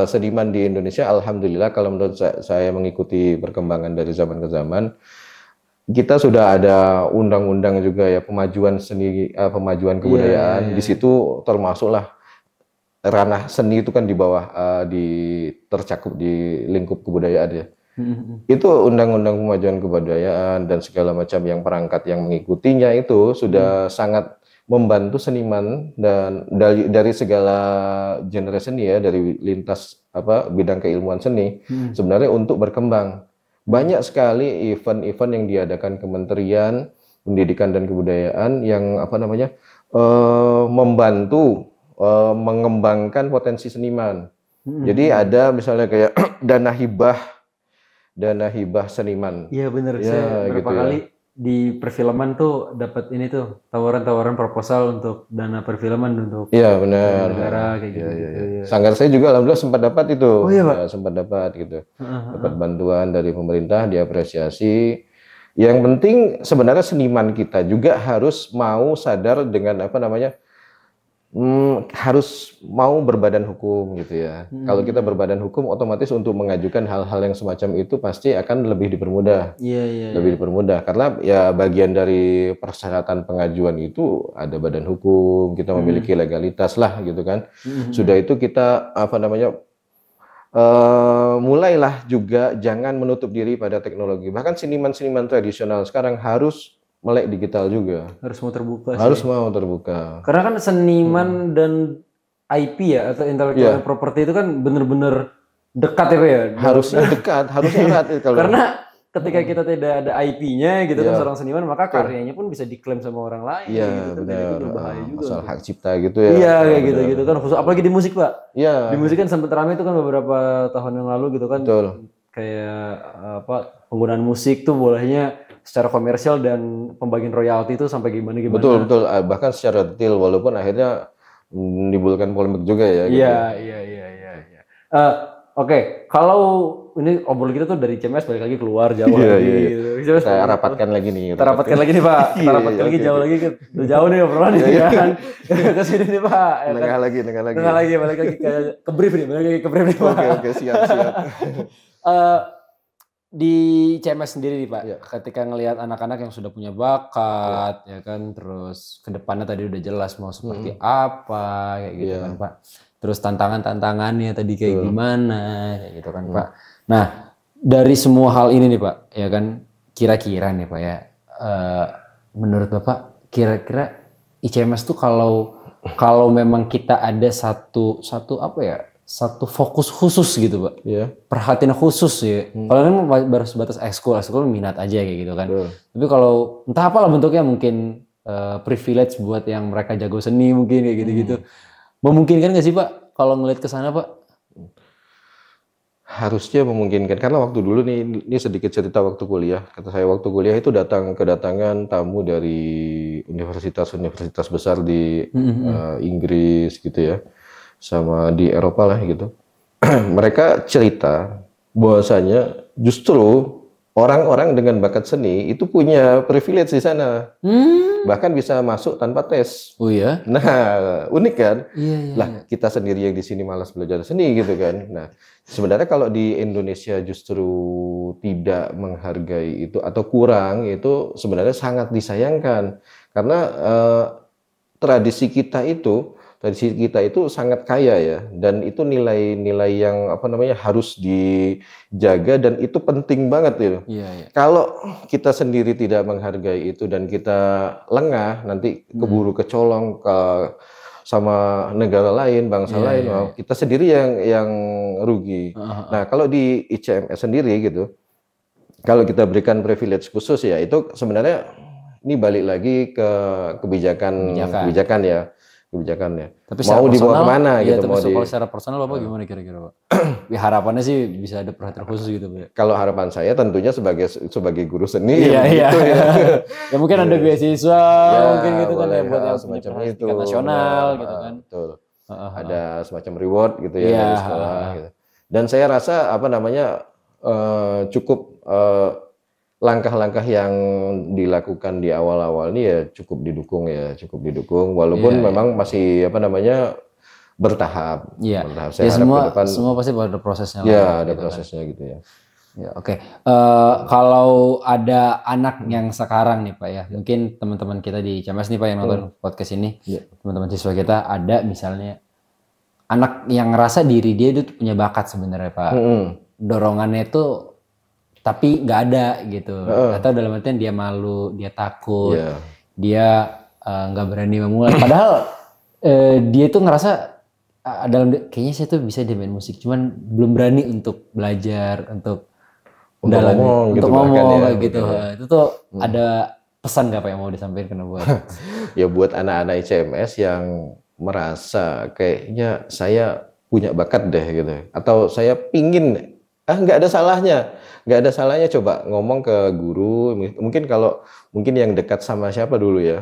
Seniman di Indonesia, alhamdulillah kalau menurut saya mengikuti perkembangan dari zaman ke zaman, kita sudah ada undang-undang juga ya pemajuan seni, pemajuan kebudayaan. Di situ termasuklah ranah seni itu kan di bawah tercakup di lingkup kebudayaan ya. Itu undang-undang pemajuan kebudayaan dan segala macam yang perangkat yang mengikutinya itu sudah sangat membantu seniman dan dari segala genre seni ya, dari lintas bidang keilmuan seni sebenarnya untuk berkembang. Banyak sekali event-event yang diadakan Kementerian Pendidikan dan Kebudayaan yang membantu mengembangkan potensi seniman. Jadi ada misalnya kayak dana hibah seniman. Iya benar. Saya beberapa kali di perfilman tuh dapat ini tuh tawaran proposal untuk dana perfilman untuk negara kayak gitu. Sanggar saya juga alhamdulillah sempat dapat itu. Sempat dapat gitu. Dapat bantuan dari pemerintah, diapresiasi. Yang penting sebenarnya seniman kita juga harus mau sadar dengan harus mau berbadan hukum gitu ya. Kalau kita berbadan hukum, otomatis untuk mengajukan hal-hal yang semacam itu pasti akan lebih dipermudah. Lebih dipermudah karena ya bagian dari persyaratan pengajuan itu ada badan hukum, kita memiliki legalitas lah gitu kan. Sudah itu kita mulailah juga jangan menutup diri pada teknologi. Bahkan seniman-seniman tradisional sekarang harus melek digital juga. Harus mau terbuka. Mau terbuka. Karena kan seniman dan IP ya atau intellectual property itu kan benar-benar dekat ya. Harusnya dekat, harusnya erat kalau. Karena ketika kita tidak ada IP-nya gitu kan seorang seniman, maka karyanya pun bisa diklaim sama orang lain. Iya gitu, benar. Itu berbahaya juga. Asal hak cipta gitu ya. Iya kayak gitu kan. Khusus apalagi di musik Pak. Iya. Di musik kan sempat ramai itu kan beberapa tahun yang lalu gitu kan. Betul. Kayak penggunaan musik tuh bolehnya secara komersial dan pembagian royalti itu sampai gimana? Betul, bahkan secara detail walaupun akhirnya menimbulkan polemik juga ya. Iya. Oke, kalau ini obrolan kita tuh dari CMS balik lagi keluar jauh lagi. Gitu. Kita rapatkan lagi nih. Kita rapatkan lagi nih Pak. Kita rapatkan lagi jauh lagi. Udah jauh nih obrolan ini kan. Ke sini nih Pak. Tengah lagi. Balik lagi ke brief nih. Pak. Oke, siap. Di CMS sendiri nih Pak, ketika ngelihat anak-anak yang sudah punya bakat, ya kan, terus kedepannya tadi udah jelas mau seperti apa, kayak gitu kan Pak. Terus tantangannya tadi kayak gimana, kayak gitu kan Pak. Nah, dari semua hal ini nih Pak, ya kan, kira-kira nih Pak ya, menurut Bapak, kira-kira ICMS tuh kalau memang kita ada satu apa ya, satu fokus khusus gitu Pak, perhatian khusus ya. Kalau kan baru sebatas ekskul minat aja kayak gitu kan. Tapi kalau entah apalah bentuknya, mungkin privilege buat yang mereka jago seni mungkin kayak gitu-gitu. Memungkinkan nggak sih Pak kalau ngeliat ke sana Pak? Harusnya memungkinkan, karena waktu dulu nih, ini sedikit cerita waktu kuliah. Kata saya waktu kuliah itu kedatangan tamu dari universitas besar di Inggris gitu ya, sama di Eropa lah gitu. Mereka cerita bahwasanya justru orang-orang dengan bakat seni itu punya privilege di sana. Bahkan bisa masuk tanpa tes. Oh iya? Nah, unik kan? Iya. Lah, kita sendiri yang di sini malas belajar seni gitu kan. Nah, sebenarnya kalau di Indonesia justru tidak menghargai itu atau kurang, itu sebenarnya sangat disayangkan. Karena tradisi kita itu sangat kaya ya, dan itu nilai-nilai yang harus dijaga, dan itu penting banget gitu. Kalau kita sendiri tidak menghargai itu dan kita lengah, nanti keburu kecolong sama negara lain, bangsa lain, kita sendiri yang rugi. Nah, kalau di ICMS sendiri gitu, kalau kita berikan privilege khusus ya, itu sebenarnya ini balik lagi ke kebijakan ya. Tapi mau dibawa kemana gitu? Kalau secara personal Bapak gimana kira-kira Pak? Harapannya sih bisa ada perhatian khusus gitu Pak. Kalau harapan saya tentunya sebagai guru seni. Iya. Gitu ya. Ya mungkin ada beasiswa mungkin gitu kan ya, buat yang semacam itu nasional gitu kan. Betul. Ada semacam reward gitu ya dari sekolah gitu. Dan saya rasa cukup langkah-langkah yang dilakukan di awal-awal ini ya cukup didukung walaupun memang masih bertahap. Saya harap ke depan semua pasti ada prosesnya. Ada prosesnya gitu ya. Oke. Kalau ada anak yang sekarang nih Pak ya, mungkin teman-teman kita di CMS nih Pak yang nonton podcast ini, teman-teman siswa kita ada misalnya anak yang ngerasa diri dia itu punya bakat sebenarnya Pak. Dorongannya itu tapi nggak ada gitu, atau dalam artian dia malu, dia takut, dia nggak berani memulai. Padahal dia tuh ngerasa kayaknya saya tuh bisa dia main musik, cuman belum berani untuk belajar, untuk ngomong gitu. Itu tuh ada pesan nggak Pak yang mau disampaikan buat? Ya buat anak-anak ICMS yang merasa kayaknya saya punya bakat deh gitu, atau saya pingin, nggak ada salahnya coba ngomong ke guru. Mungkin yang dekat sama siapa dulu ya,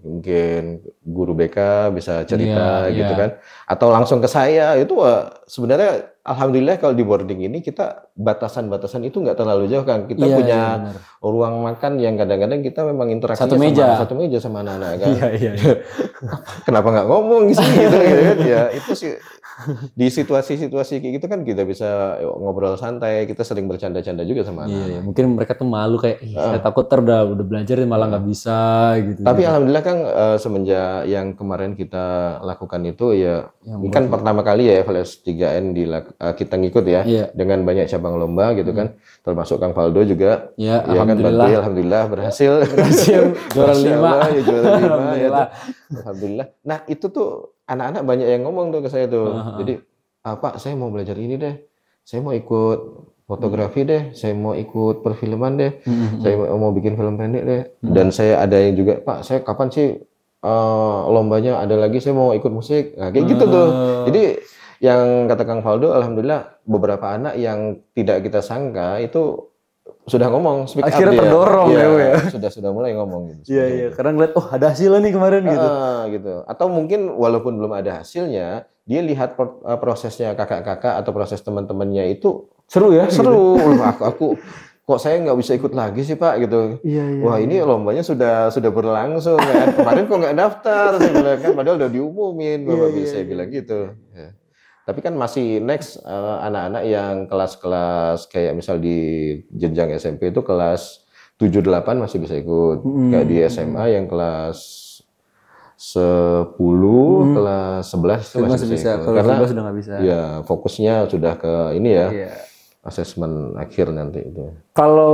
mungkin guru BK bisa cerita gitu kan, atau langsung ke saya. Itu sebenarnya alhamdulillah kalau di boarding ini kita batasan-batasan itu nggak terlalu jauh kan. Kita punya ruang makan yang kadang-kadang kita memang interaksinya satu meja sama anak-anak kan. Kenapa nggak ngomong sih gitu kan? Ya itu sih. Di situasi-situasi kayak gitu kan kita bisa ngobrol santai, kita sering bercanda-canda juga sama anak. Mungkin mereka tuh malu kayak, saya takut udah belajar malah nggak bisa gitu. Tapi alhamdulillah kan semenjak yang kemarin kita lakukan itu ya, ini kan pertama kali ya FLS 3N kita ngikut ya, dengan banyak cabang lomba gitu kan, termasuk Kang Valdo juga. Ya kan, alhamdulillah berhasil juara 5. Alhamdulillah. Nah itu tuh anak-anak banyak yang ngomong tuh ke saya tuh. Jadi, Pak, saya mau belajar ini deh. Saya mau ikut fotografi deh. Saya mau ikut perfilman deh. Saya mau bikin film pendek deh. Dan saya ada yang juga, Pak, saya kapan sih lombanya ada lagi? Saya mau ikut musik. Nah, kayak gitu tuh. Jadi, yang kata Kang Valdo, alhamdulillah beberapa anak yang tidak kita sangka itu sudah ngomong, speak up Akhirnya dia. terdorong ya. Sudah mulai ngomong gitu. Iya. Karena ngeliat, oh ada hasilnya nih kemarin gitu. Gitu. Atau mungkin walaupun belum ada hasilnya, dia lihat prosesnya kakak-kakak atau proses teman-temannya itu Seru ya? seru. Gitu. Aku kok saya nggak bisa ikut lagi sih Pak gitu. Iya. Wah ini lombanya sudah berlangsung kan. Kemarin kok nggak daftar, saya bilang kan, padahal udah diumumin. Saya bilang gitu. Ya. Tapi kan masih next anak-anak yang kelas-kelas kayak misal di jenjang SMP itu kelas 7-8 masih bisa ikut. Kayak di SMA yang kelas 10, kelas 11 itu masih bisa ikut. Kalau Karena 11 udah nggak bisa. Ya fokusnya sudah ke ini ya. Asesmen akhir nanti itu. Kalau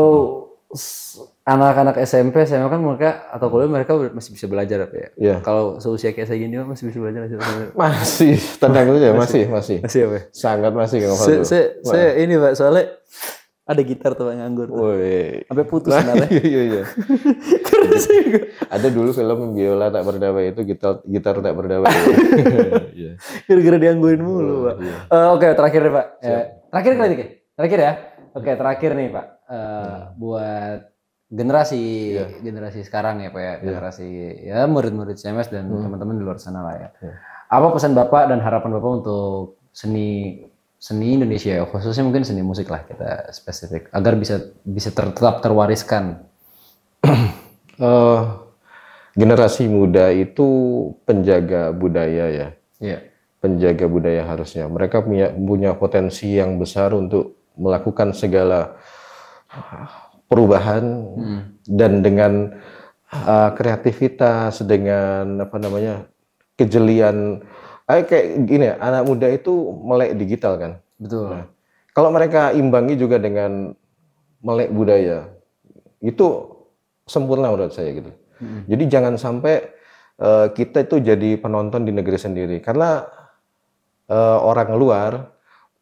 anak-anak SMP, SMA kan mereka atau kuliah mereka masih bisa belajar apa ya? Iya. Kalau seusia kayak saya gini masih bisa belajar. Masih tenang saja, masih. Masih apa? Ya? Sangat masih Kang Faldo. Saya ini Pak, soalnya ada gitar tuh Pak nganggur. Woi. Sampai putus sebenarnya. Iya. Ada dulu film Biola Tak Berdamai itu gitar tak berdamai. Iya. Gara-gara dianggurin mulu, Pak. Oke, terakhir deh, Pak. Terakhir ya. Oke, terakhir nih, Pak. Buat generasi sekarang ya Pak ya, generasi ya murid-murid CMS dan teman-teman di luar sana lah ya. Apa pesan Bapak dan harapan Bapak untuk seni Indonesia, khususnya mungkin seni musik lah kita spesifik, agar bisa tetap terwariskan? Generasi muda itu penjaga budaya ya. Iya. Penjaga budaya harusnya. Mereka punya potensi yang besar untuk melakukan segala perubahan dan dengan kreativitas, dengan kejelian. Kayak gini, anak muda itu melek digital kan. Betul. Nah, kalau mereka imbangi juga dengan melek budaya, itu sempurna menurut saya gitu. Jadi jangan sampai kita itu jadi penonton di negeri sendiri, karena orang luar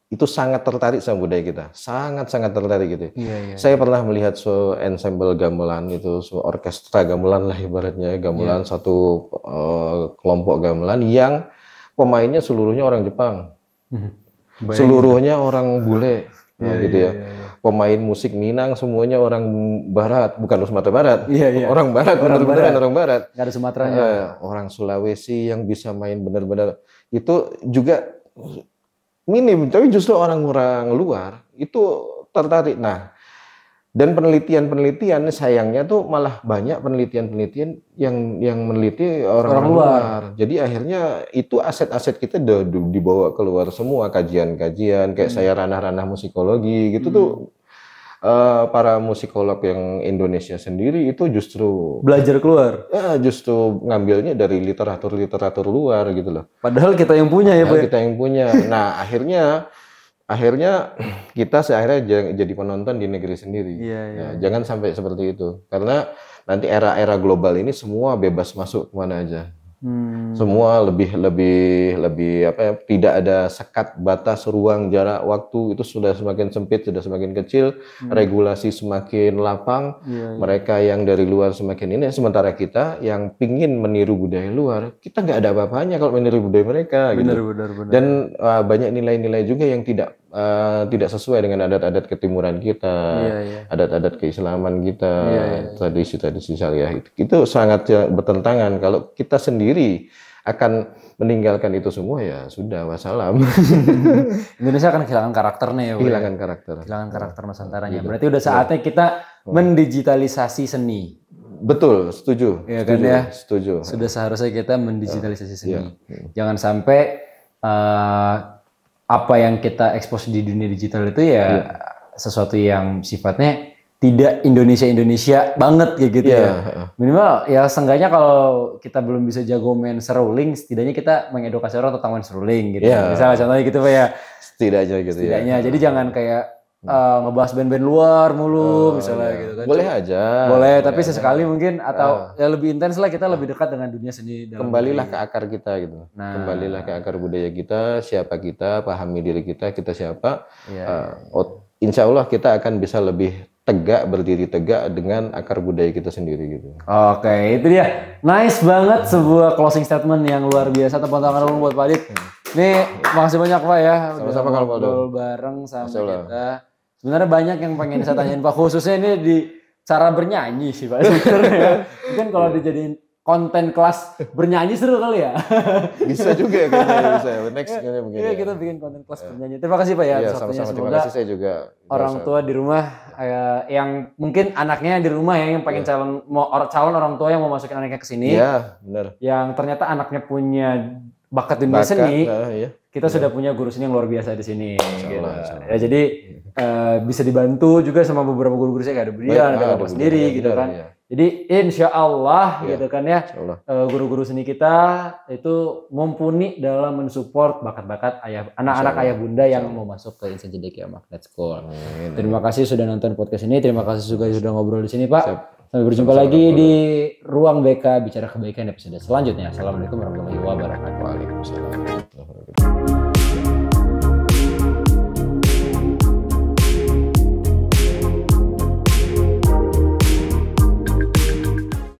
itu sangat tertarik sama budaya kita, sangat tertarik gitu. Saya pernah melihat ensemble gamelan itu, orkestra gamelan lah ibaratnya, gamelan satu kelompok gamelan yang pemainnya seluruhnya orang Jepang, seluruhnya orang bule, gitu ya. Pemain musik Minang semuanya orang Barat, bukan Sumatera Barat, orang Barat, benar-benar orang Barat. Nggak ada Sumateranya. Orang Sulawesi yang bisa main benar-benar itu juga minim, tapi justru orang-orang luar itu tertarik. Nah, dan penelitian sayangnya tuh malah banyak penelitian yang meneliti orang luar. Jadi akhirnya itu aset-aset kita dibawa keluar semua, kajian-kajian kayak saya ranah-ranah musikologi gitu tuh. Para musikolog yang Indonesia sendiri itu justru belajar keluar. Justru ngambilnya dari literatur luar gitu loh. Padahal kita yang punya ya, Pak. Kita yang punya. Nah, akhirnya kita jadi penonton di negeri sendiri. Jangan sampai seperti itu. Karena nanti era global ini semua bebas masuk kemana aja. Semua lebih tidak ada sekat, batas, ruang, jarak, waktu itu sudah semakin sempit, sudah semakin kecil, regulasi semakin lapang, mereka yang dari luar semakin ini, sementara kita yang pingin meniru budaya luar, kita nggak ada apa-apanya kalau meniru budaya mereka. Benar. Dan banyak nilai-nilai juga yang tidak sesuai dengan adat-adat ketimuran kita, adat-adat keislaman kita, tradisi-tradisi syariah itu sangat bertentangan. Kalau kita sendiri akan meninggalkan itu semua, ya sudah, wassalam. Indonesia akan kehilangan karakternya ya, kehilangan karakter Nusantaranya. Berarti udah saatnya kita mendigitalisasi seni. Betul, setuju. Ya kan ya? Setuju. Sudah seharusnya kita mendigitalisasi seni. Jangan sampai apa yang kita expose di dunia digital itu sesuatu yang sifatnya tidak Indonesia banget kayak gitu ya. Minimal ya seenggaknya kalau kita belum bisa jago main seruling, setidaknya kita mengedukasi orang tentang main seruling gitu. Misalnya contohnya gitu Pak ya. Setidaknya. Jadi jangan kayak ngebahas band-band luar mulu misalnya gitu kan. Boleh aja. Boleh, tapi sesekali mungkin atau ya lebih intens lah, kita lebih dekat dengan dunia seni. Kembalilah ke akar kita gitu. Kembalilah ke akar budaya kita, siapa kita, pahami diri kita siapa. Insya Allah kita akan bisa lebih berdiri tegak dengan akar budaya kita sendiri gitu. Oke, itu dia. Nice banget, sebuah closing statement yang luar biasa. Tepuk tangan dulu buat Pak Adit. Nih, makasih banyak Pak ya. Sama-sama kalau ngobrol bareng sama kita. Sebenarnya banyak yang pengen saya tanyain Pak, khususnya ini di cara bernyanyi sih Pak sebenarnya. Mungkin kalau dijadiin konten kelas bernyanyi seru kali ya. Bisa juga kayaknya bisa. Next kali mungkin. Iya, kita bikin konten kelas bernyanyi. Terima kasih Pak ya Iya, atas waktunya. sama-sama. Terima Semoga kasih, saya juga. orang tua di rumah yang mungkin anaknya di rumah ya yang pengen calon orang tua yang mau masukin anaknya ke sini. Iya, benar. Yang ternyata anaknya punya bakat dunia seni. Iya. Kita sudah punya guru seni yang luar biasa di sini. Gitu. Ya, jadi bisa dibantu juga sama beberapa guru-guru saya kayak ada Brian, ada Bapak sendiri gitu kan. Iya. Jadi insya Allah gitu kan ya, guru-guru seni kita itu mumpuni dalam mensupport bakat-bakat anak-anak ayah bunda yang mau masuk ke Insan Cendekia Magnet School. Terima kasih sudah nonton podcast ini, terima kasih juga sudah ngobrol di sini Pak. Sampai berjumpa lagi di Ruang BK Bicara Kebaikan episode selanjutnya. Assalamualaikum warahmatullahi wabarakatuh. Waalaikumsalam.